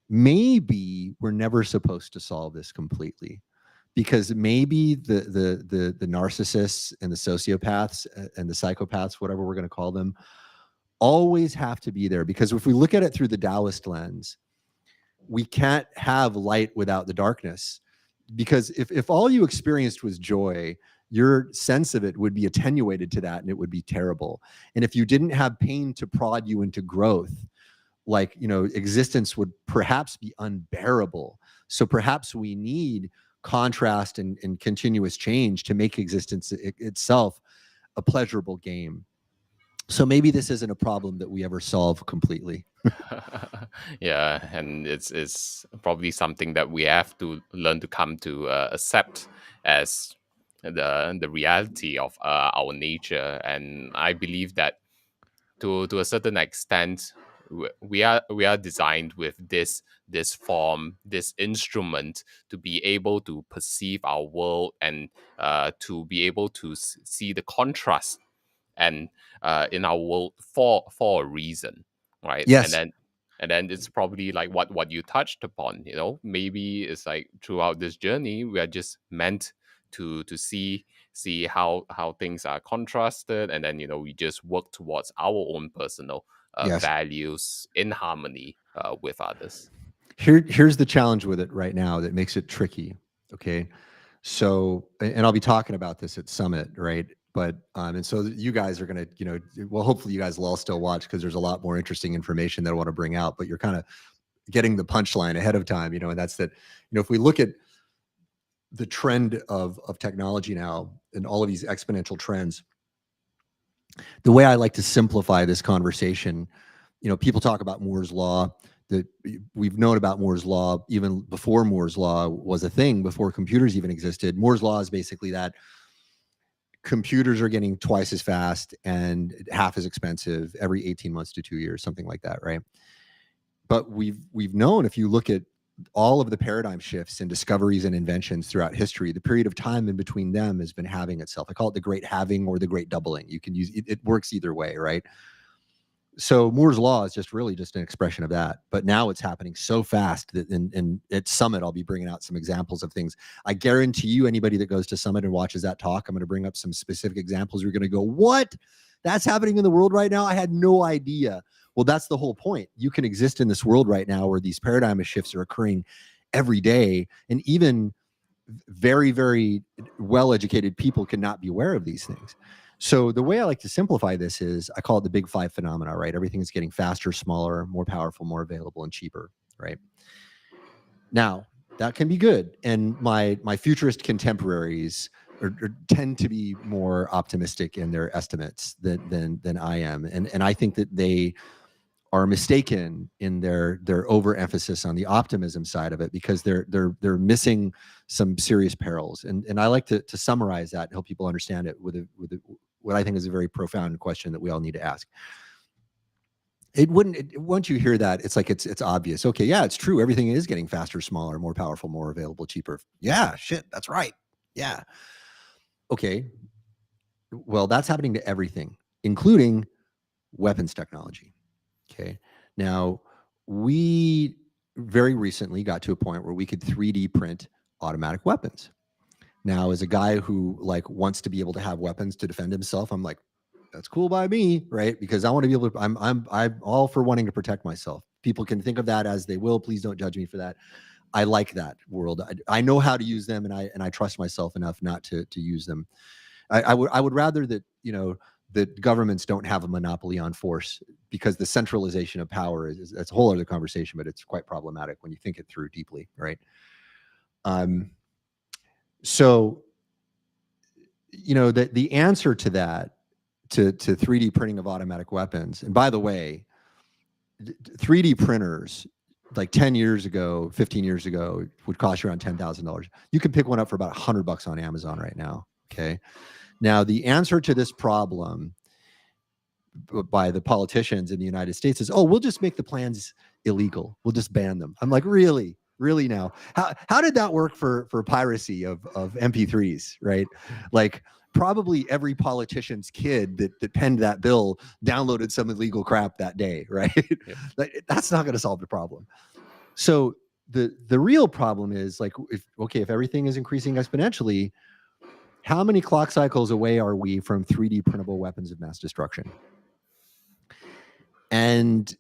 Maybe we're never supposed to solve this completely, because maybe the narcissists and the sociopaths and the psychopaths, whatever we're going to call them, always have to be there. Because if we look at it through the Taoist lens, we can't have light without the darkness. Because if all you experienced was joy, your sense of it would be attenuated to that and it would be terrible. And if you didn't have pain to prod you into growth, like, existence would perhaps be unbearable. So perhaps we need contrast and continuous change to make existence itself a pleasurable game. So maybe this isn't a problem that we ever solve completely. yeah, and it's probably something that we have to learn to come to accept as the reality of our nature. And I believe that to a certain extent, we are designed with this form, this instrument, to be able to perceive our world, and to be able to see the contrast and in our world for a reason, right? and Yes. then and then it's probably like what you touched upon. Maybe it's like throughout this journey we are just meant to see how things are contrasted, and then we just work towards our own personal Yes. values in harmony with others. Here's the challenge with it right now that makes it tricky. Okay. So, and I'll be talking about this at Summit, right? But and so you guys are gonna, well, hopefully you guys will all still watch because there's a lot more interesting information that I want to bring out. But you're kind of getting the punchline ahead of time, and that's that. If we look at the trend of technology now and all of these exponential trends, the way I like to simplify this conversation, people talk about Moore's law. That we've known about Moore's law even before Moore's law was a thing, before computers even existed. Moore's law is basically that computers are getting twice as fast and half as expensive every 18 months to 2 years, something like that, right? But we've known, if you look at all of the paradigm shifts and discoveries and inventions throughout history, the period of time in between them has been halving itself. I call it the great halving or the great doubling. You can use it, it works either way, right? So Moore's law is just really just an expression of that. But now it's happening so fast that in at Summit, I'll be bringing out some examples of things. I guarantee you, anybody that goes to Summit and watches that talk, I'm going to bring up some specific examples. You're going to go, what? That's happening in the world right now? I had no idea. Well, that's the whole point. You can exist in this world right now where these paradigm shifts are occurring every day. And even very, very well-educated people cannot be aware of these things. So the way I like to simplify this is I call it the big five phenomena, right? Everything is getting faster, smaller, more powerful, more available, and cheaper, right? Now, that can be good. And my futurist contemporaries tend to be more optimistic in their estimates than I am. And I think that they are mistaken in their overemphasis on the optimism side of it, because they're missing some serious perils. And I like to summarize that and help people understand it with what I think is a very profound question that we all need to ask. Once you hear that, it's like it's obvious. Okay, yeah, it's true. Everything is getting faster, smaller, more powerful, more available, cheaper. Yeah, shit, that's right. Yeah. Okay. Well, that's happening to everything, including weapons technology. Okay. Now, we very recently got to a point where we could 3D print automatic weapons. Now, as a guy who wants to be able to have weapons to defend himself, I'm like, that's cool by me, right? Because I want to be able to. I'm all for wanting to protect myself. People can think of that as they will. Please don't judge me for that. I like that world. I know how to use them, and I trust myself enough not to use them. I would rather that that governments don't have a monopoly on force, because the centralization of power is that's a whole other conversation, but it's quite problematic when you think it through deeply, right? So, the answer to that, to 3D printing of automatic weapons, and by the way, 3D printers, like 10 years ago, 15 years ago, would cost you around $10,000. You can pick one up for about $100 on Amazon right now. Okay. Now, the answer to this problem by the politicians in the United States is, oh, we'll just make the plans illegal. We'll just ban them. I'm like, really? Really now? How did that work for piracy of MP3s, right? Like, probably every politician's kid that penned that bill downloaded some illegal crap that day, right? Yeah. That's not going to solve the problem. So the real problem is, if everything is increasing exponentially, how many clock cycles away are we from 3D printable weapons of mass destruction? And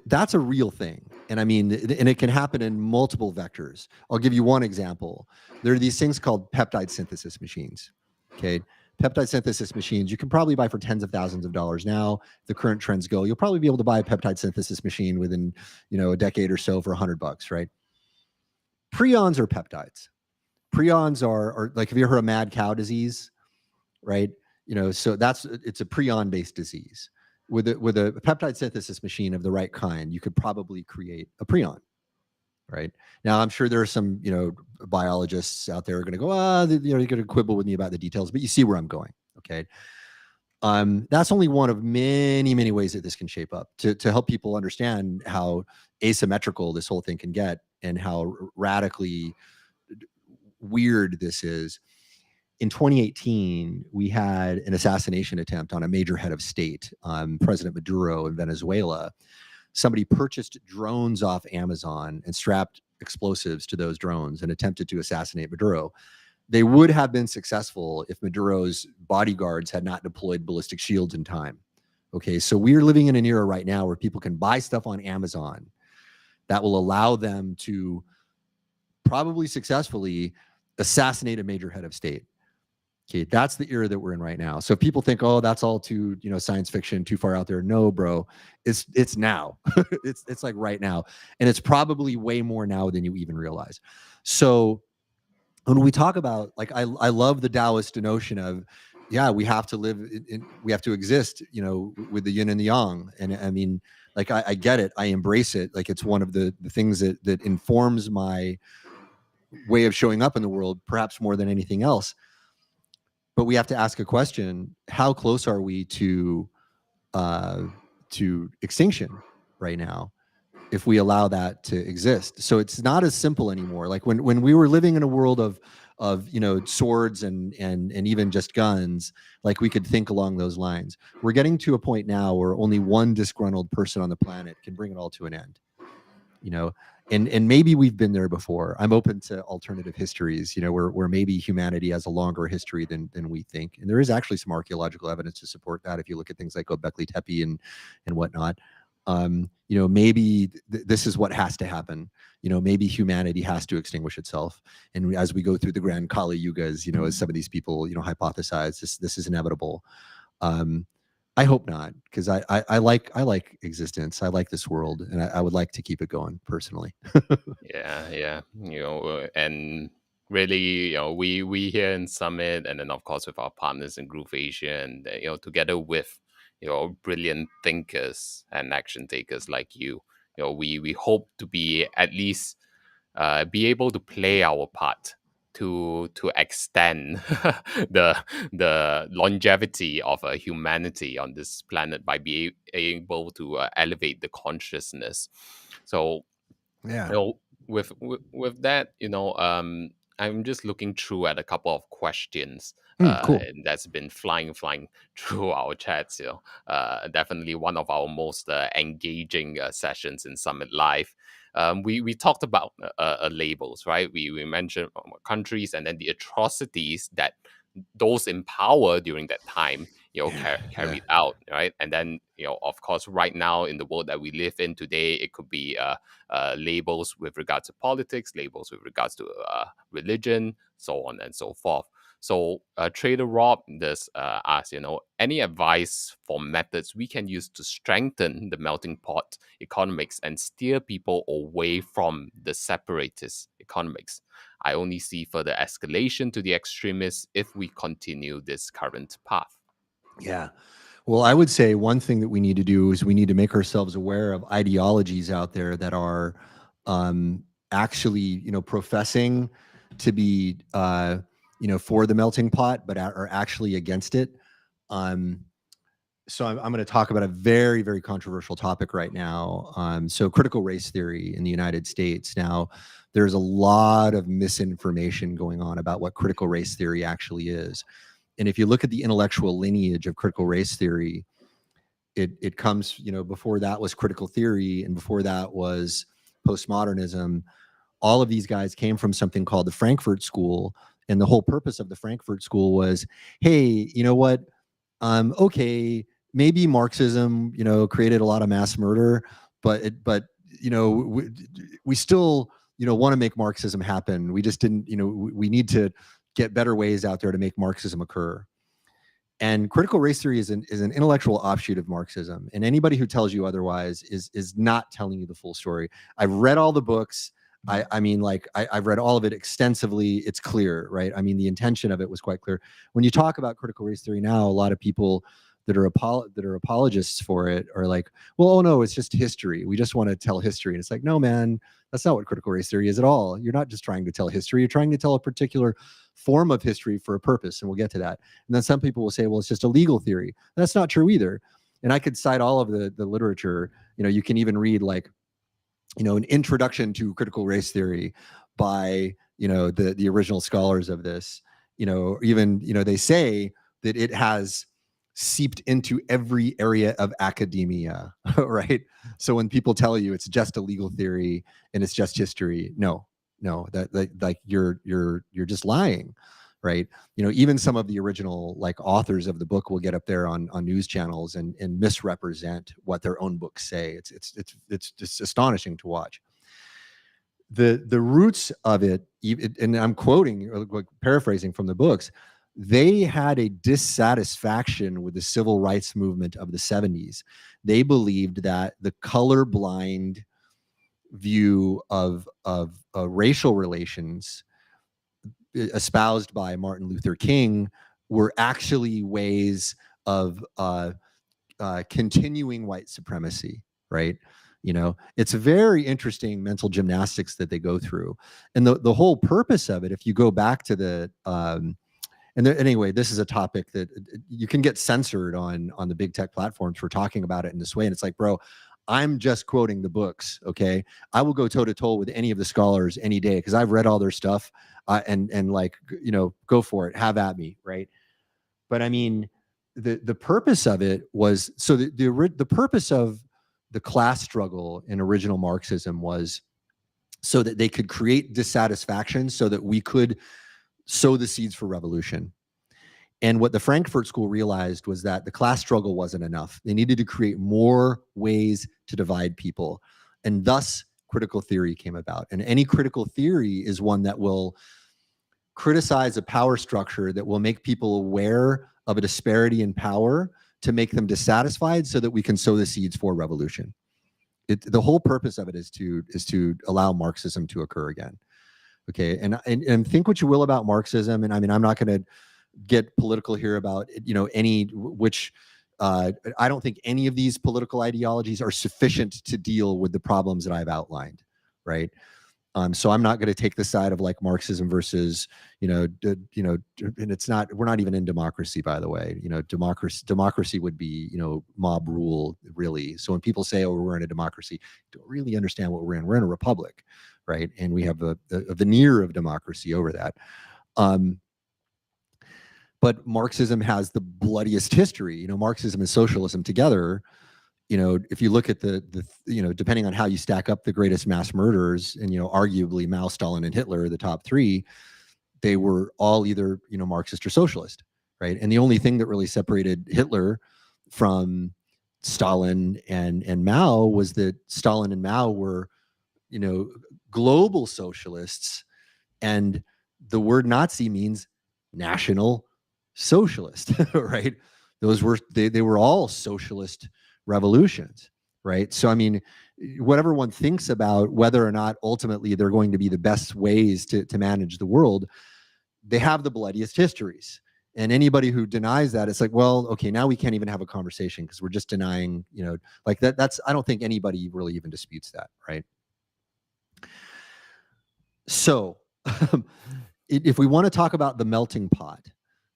that's a real thing. And I mean, and it can happen in multiple vectors. I'll give you one example. There are these things called peptide synthesis machines. Okay. Peptide synthesis machines, you can probably buy for tens of thousands of dollars now. If the current trends go, you'll probably be able to buy a peptide synthesis machine within, a decade or so for $100, right? Prions are peptides. Prions are like, have you ever heard of mad cow disease? Right? So it's a prion-based disease. With a peptide synthesis machine of the right kind, you could probably create a prion, right? Now, I'm sure there are some, biologists out there who are going to go, you're going to quibble with me about the details, but you see where I'm going, okay? That's only one of many, many ways that this can shape up to help people understand how asymmetrical this whole thing can get and how radically weird this is. In 2018, we had an assassination attempt on a major head of state, President Maduro in Venezuela. Somebody purchased drones off Amazon and strapped explosives to those drones and attempted to assassinate Maduro. They would have been successful if Maduro's bodyguards had not deployed ballistic shields in time. Okay, so we're living in an era right now where people can buy stuff on Amazon that will allow them to probably successfully assassinate a major head of state. Okay, that's the era that we're in right now. So if people think, oh, that's all too, science fiction, too far out there. No, bro, it's now. it's like right now, and it's probably way more now than you even realize. So when we talk about, like, I love the Taoist notion of, yeah, we have to live we have to exist, with the yin and the yang. And I mean, like, I get it, I embrace it. Like, it's one of the things that informs my way of showing up in the world, perhaps more than anything else. But we have to ask a question: how close are we uh, to extinction right now, if we allow that to exist? So it's not as simple anymore. Like when we were living in a world of swords and even just guns, like, we could think along those lines. We're getting to a point now where only one disgruntled person on the planet can bring it all to an end. you know and maybe we've been there before. I'm open to alternative histories, where maybe humanity has a longer history than we think, and there is actually some archaeological evidence to support that if you look at things like Göbekli Tepe and whatnot. Maybe this is what has to happen. Maybe humanity has to extinguish itself, and as we go through the grand Kali Yugas, as some of these people hypothesize, this is inevitable. um I hope not, because I like existence. I like this world, and I would like to keep it going personally. Yeah. And really, we here in Summit, and then of course with our partners in Groove Asia, and together with brilliant thinkers and action takers like you, we hope to be at least be able to play our part to extend the longevity of humanity on this planet by being able to elevate the consciousness. So Yeah. you know with that, I'm just looking through at a couple of questions Cool. that's been flying through our chats. Definitely one of our most engaging sessions in Summit Live. We talked about labels, right? We mentioned countries, and then the atrocities that those in power during that time Yeah. carried out, right? And then of course right now in the world that we live in today, it could be labels with regards to politics, labels with regards to religion, so on and so forth. So Trader Rob does ask, any advice for methods we can use to strengthen the melting pot economics and steer people away from the separatist economics? I only see further escalation to the extremists if we continue this current path. Yeah. Well, I would say one thing that we need to do is we need to make ourselves aware of ideologies out there that are actually, professing to be, for the melting pot, but are actually against it. Um, so I'm going to talk about a very, very controversial topic right now. So critical race theory in the United States. Now, there's a lot of misinformation going on about what critical race theory actually is. And if you look at the intellectual lineage of critical race theory, it comes, before that was critical theory, and before that was postmodernism. All of these guys came from something called the Frankfurt School. And the whole purpose of the Frankfurt School was, hey, you know what? Okay, maybe Marxism, created a lot of mass murder, but we still, want to make Marxism happen. We just didn't, we need to get better ways out there to make Marxism occur. And critical race theory is an intellectual offshoot of Marxism. And anybody who tells you otherwise is not telling you the full story. I've read all the books. I've read all of it extensively. It's clear, right? I mean, the intention of it was quite clear. When you talk about critical race theory now, a lot of people that are apologists for it are like, well, oh no, it's just history. We just want to tell history. And it's like, no, man, that's not what critical race theory is at all. You're not just trying to tell history. You're trying to tell a particular form of history for a purpose, and we'll get to that. And then some people will say, well, it's just a legal theory. That's not true either. And I could cite all of the literature. You can even read, like, an introduction to critical race theory by, the original scholars of this. Even, they say that it has seeped into every area of academia, right? So when people tell you it's just a legal theory and it's just history, no, that like you're just lying. right? Even some of the original like authors of the book will get up there on news channels and misrepresent what their own books say. It's just astonishing to watch. The roots of it, and I'm quoting, like paraphrasing from the books, they had a dissatisfaction with the civil rights movement of the 70s. They believed that the colorblind view of racial relations espoused by Martin Luther King were actually ways of continuing white supremacy, right? It's very interesting mental gymnastics that they go through. And the whole purpose of it, if you go back to the, anyway, this is a topic that you can get censored on the big tech platforms for talking about it in this way. And it's like, bro, I'm just quoting the books, okay? I will go toe to toe with any of the scholars any day because I've read all their stuff, and like, go for it, have at me, right? But I mean, the purpose of it was, so the purpose of the class struggle in original Marxism was so that they could create dissatisfaction so that we could sow the seeds for revolution. And what the Frankfurt School realized was that the class struggle wasn't enough. They needed to create more ways to divide people. And thus, critical theory came about. And any critical theory is one that will criticize a power structure that will make people aware of a disparity in power to make them dissatisfied so that we can sow the seeds for revolution. The whole purpose of it is to allow Marxism to occur again. Okay, and think what you will about Marxism, and I mean, I'm not going to get political here about I don't think any of these political ideologies are sufficient to deal with the problems that I've outlined, right? So I'm not going to take the side of like Marxism versus, and it's not, we're not even in democracy, by the way. Democracy would be, mob rule, really. So when people say, oh, we're in a democracy, don't really understand what we're in. We're in a republic, right? And we have a veneer of democracy over that. But Marxism has the bloodiest history. Marxism and socialism together, if you look at the depending on how you stack up the greatest mass murderers, and arguably Mao, Stalin, and Hitler, the top three, they were all either Marxist or socialist, right? And the only thing that really separated Hitler from Stalin and Mao was that Stalin and Mao were global socialists, and the word Nazi means national socialist, right? Those were they were all socialist revolutions, right? So I mean, whatever one thinks about whether or not ultimately they're going to be the best ways to manage the world, they have the bloodiest histories. And anybody who denies that, it's like, well, okay, now we can't even have a conversation because we're just denying, like that's, I don't think anybody really even disputes that, right? So if we want to talk about the melting pot,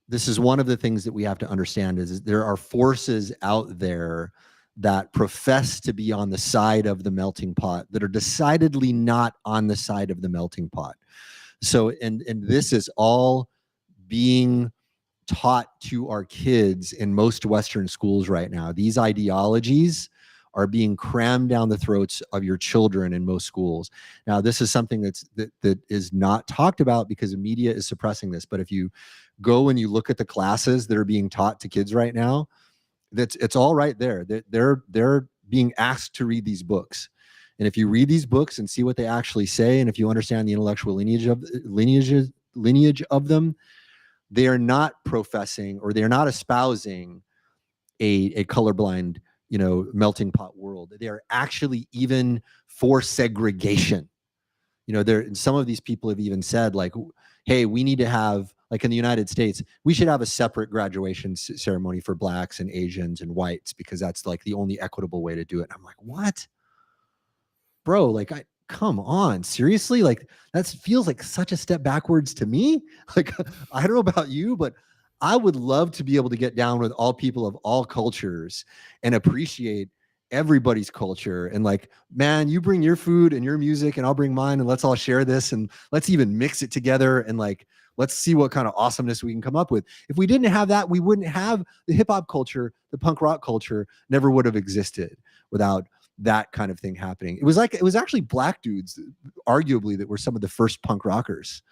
this is one of the things that we have to understand is there are forces out there that profess to be on the side of the melting pot that are decidedly not on the side of the melting pot. So, and this is all being taught to our kids in most Western schools right now. These ideologies are being crammed down the throats of your children in most schools. Now, this is something that is not talked about because the media is suppressing this. But if you go and you look at the classes that are being taught to kids right now, it's all right there. They're being asked to read these books. And if you read these books and see what they actually say, and if you understand the intellectual lineage of them, they are not professing or they are not espousing a colorblind, melting pot world. They are actually even for segregation. Some of these people have even said, like, hey, we need to have, like in the United States, we should have a separate graduation ceremony for Blacks and Asians and whites because that's like the only equitable way to do it. And I'm like, what? Bro, like, come on, seriously? Like, that feels like such a step backwards to me. Like, I don't know about you, but I would love to be able to get down with all people of all cultures and appreciate everybody's culture. And like, man, you bring your food and your music and I'll bring mine and let's all share this and let's even mix it together and like, let's see what kind of awesomeness we can come up with. If we didn't have that, we wouldn't have the hip hop culture, the punk rock culture never would have existed without that kind of thing happening. It was actually Black dudes, arguably, that were some of the first punk rockers,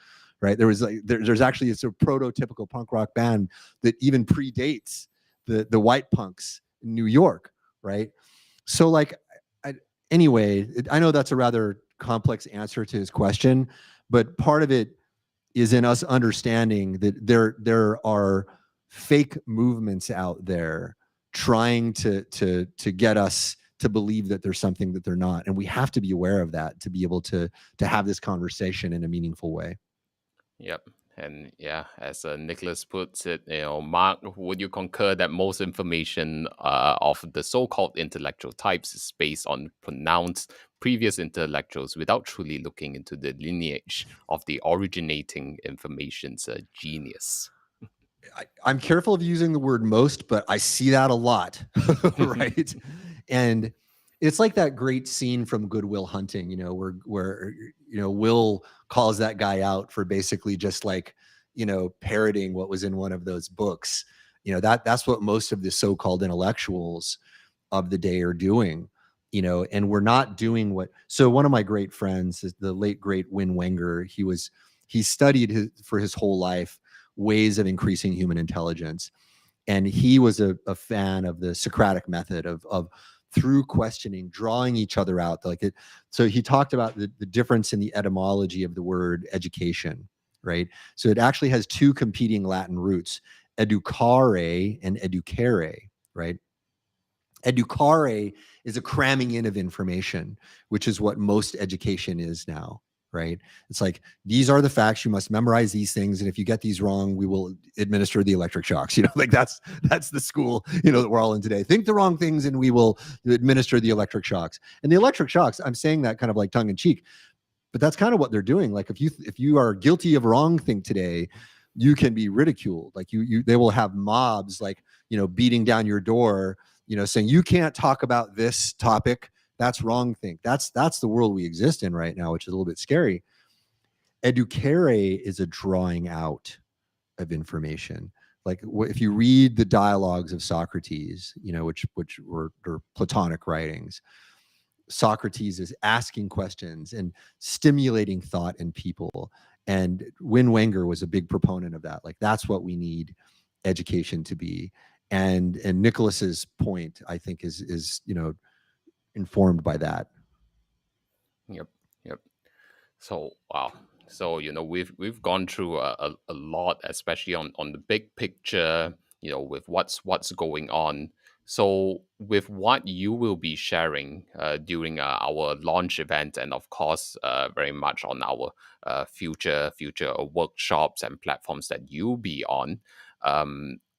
right? There was like there's actually a sort of prototypical punk rock band that even predates the white punks in New York, right? So like, I, anyway, I know that's a rather complex answer to his question, but part of it is in us understanding that there are fake movements out there trying to get us to believe that there's something that they're not, and we have to be aware of that to be able to have this conversation in a meaningful way. Yep. And yeah, as Nicholas puts it, Mark, would you concur that most information of the so-called intellectual types is based on pronounced previous intellectuals without truly looking into the lineage of the originating information's genius? I'm careful of using the word most, but I see that a lot, right? And it's like that great scene from Good Will Hunting, where Will calls that guy out for basically just like, parroting what was in one of those books. That's what most of the so-called intellectuals of the day are doing. And we're not doing what. So one of my great friends is the late great Win Wenger. He studied for his whole life ways of increasing human intelligence, and he was a fan of the Socratic method of through questioning, drawing each other out. So he talked about the difference in the etymology of the word education, right? So it actually has two competing Latin roots, educare and educare, right? Educare is a cramming in of information, which is what most education is now, right? It's like, these are the facts, you must memorize these things, and if you get these wrong, we will administer the electric shocks. Like that's the school, that we're all in today. Think the wrong things and we will administer the electric shocks. And the electric shocks, I'm saying that kind of like tongue in cheek, but that's kind of what they're doing. Like if you are guilty of wrong thing today, you can be ridiculed. Like they will have mobs like, beating down your door, saying you can't talk about this topic. That's wrong thing. That's the world we exist in right now, which is a little bit scary. Educare is a drawing out of information. Like if you read the dialogues of Socrates, which were Platonic writings, Socrates is asking questions and stimulating thought in people. And Win Wenger was a big proponent of that. Like that's what we need education to be. And Nicholas's point, I think, is informed by that. Yep. Yep. So wow. So we've gone through a lot, especially on the big picture. With what's going on. So with what you will be sharing during our launch event, and of course, very much on our future workshops and platforms that you'll be on.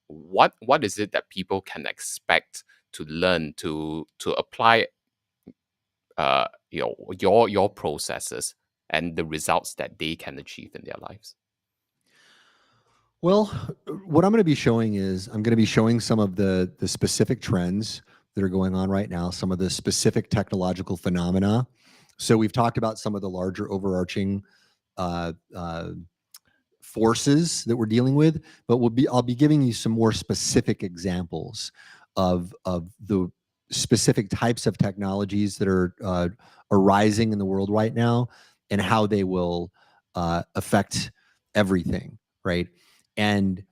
What is it that people can expect to learn to apply your processes and the results that they can achieve in their lives? Well, what I'm going to be showing is I'm going to be showing some of the specific trends that are going on right now, some of the specific technological phenomena. So we've talked about some of the larger overarching uh, uh, forces that we're dealing with, but I'll be giving you some more specific examples of the specific types of technologies that are arising in the world right now and how they will affect everything, right? And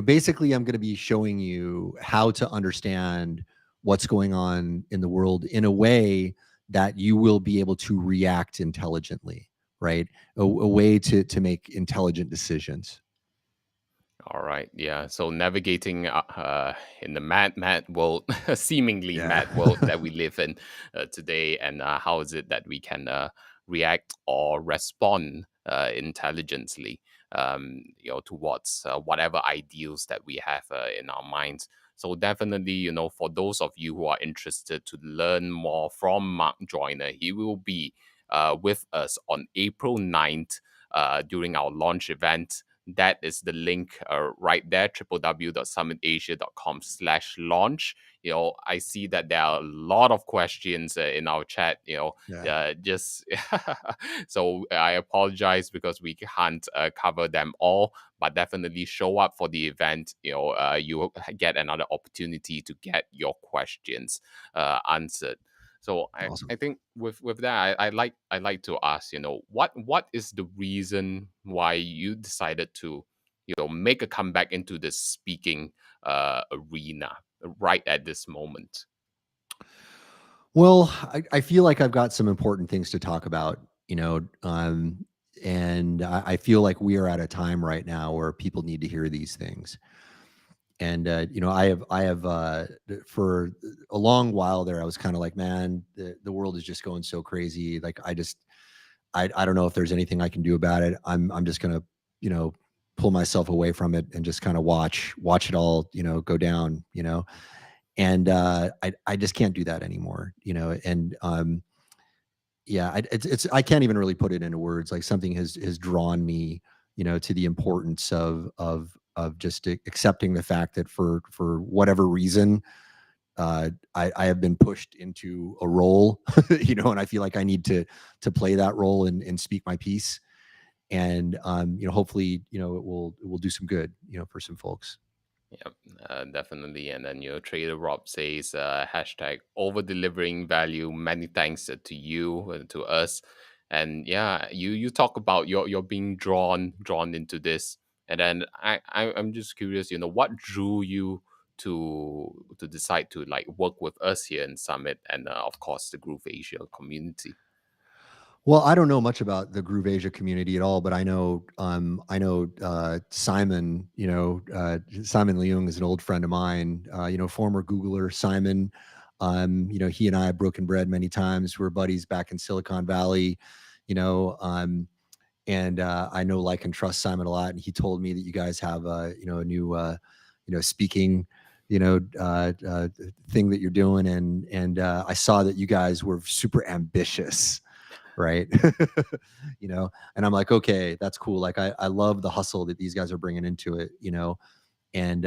basically, I'm going to be showing you how to understand what's going on in the world in a way that you will be able to react intelligently, right? A way to make intelligent decisions. All right, yeah. So navigating in the mad world, seemingly Yeah. mad world that we live in today, and how is it that we can react or respond intelligently, towards whatever ideals that we have in our minds. So definitely, for those of you who are interested to learn more from Mark Joyner, he will be with us on April 9th during our launch event. That is the link right there, www.summitasia.com/launch. I see that there are a lot of questions in our chat, Yeah. just so I apologize because we can't cover them all, but definitely show up for the event. You will get another opportunity to get your questions answered. So Awesome. I think with that, I like to ask, what is the reason why you decided to, make a comeback into the speaking arena right at this moment? Well, I feel like I've got some important things to talk about, you know, and I feel like we are at a time right now where people need to hear these things. And for a long while there, I was kind of like, man, the world is just going so crazy. Like, I don't know if there's anything I can do about it. I'm just gonna, you know, pull myself away from it and just kind of watch it all, go down, and I just can't do that anymore, and yeah, it's I can't even really put it into words. Like, something has drawn me, to the importance of just accepting the fact that for whatever reason, I have been pushed into a role, and I feel like I need to play that role and speak my piece, and hopefully, it will do some good, for some folks. Yep, definitely. And then your trader Rob says hashtag over delivering value. Many thanks to you and to us. And yeah, you talk about your being drawn into this. And then I'm just curious, what drew you to decide to like work with us here in Summit and of course the Groove Asia community. Well, I don't know much about the Groove Asia community at all, but I know Simon. Simon Leung is an old friend of mine. Former Googler Simon. He and I have broken bread many times. We're buddies back in Silicon Valley. You know, and I know, like, and trust Simon a lot. And he told me that you guys have a new speaking thing that you're doing, and I saw that you guys were super ambitious, right? And I'm like, okay, that's cool. Like, I love the hustle that these guys are bringing into it, and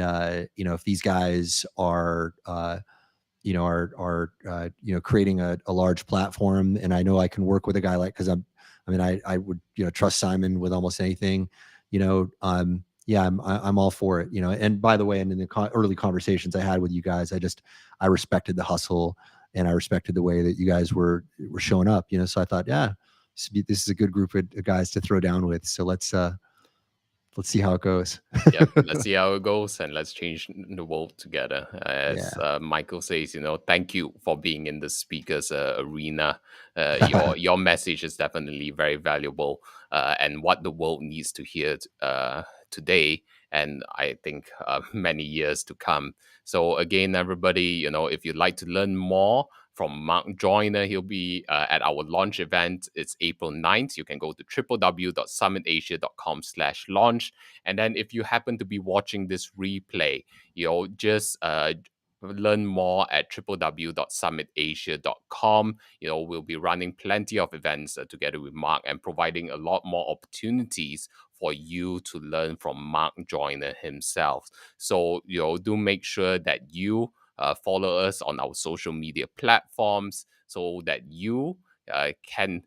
if these guys are creating a large platform, and I know I can work with a guy like, because I would trust Simon with almost anything, yeah, I'm all for it, and by the way, and in the early conversations I had with you guys, I respected the hustle, and I respected the way that you guys were showing up, so I thought, yeah, this is a good group of guys to throw down with, so let's see how it goes. Yep, let's see how it goes and let's change the world together. As Yeah. Michael says, thank you for being in the speakers arena. Your message is definitely very valuable and what the world needs to hear today. And I think many years to come. So again, everybody, if you'd like to learn more from Mark Joyner, he'll be at our launch event. It's April 9th. You can go to www.summitasia.com/launch. And then if you happen to be watching this replay, just learn more at www.summitasia.com. We'll be running plenty of events together with Mark and providing a lot more opportunities for you to learn from Mark Joyner himself. So, do make sure that you follow us on our social media platforms so that you can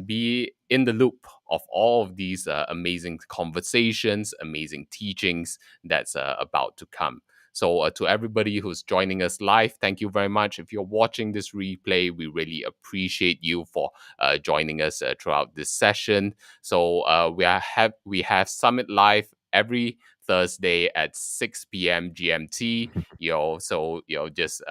be in the loop of all of these amazing conversations, amazing teachings that's about to come. So, to everybody who's joining us live, thank you very much. If you're watching this replay, we really appreciate you for joining us throughout this session. So, we have Summit Live every Thursday at 6 p.m. GMT. Just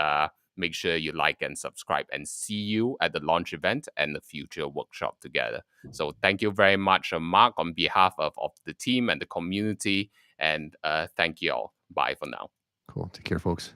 make sure you like and subscribe and see you at the launch event and the future workshop together. So thank you very much, Mark, on behalf of the team and the community. And thank you all. Bye for now. Cool. Take care, folks.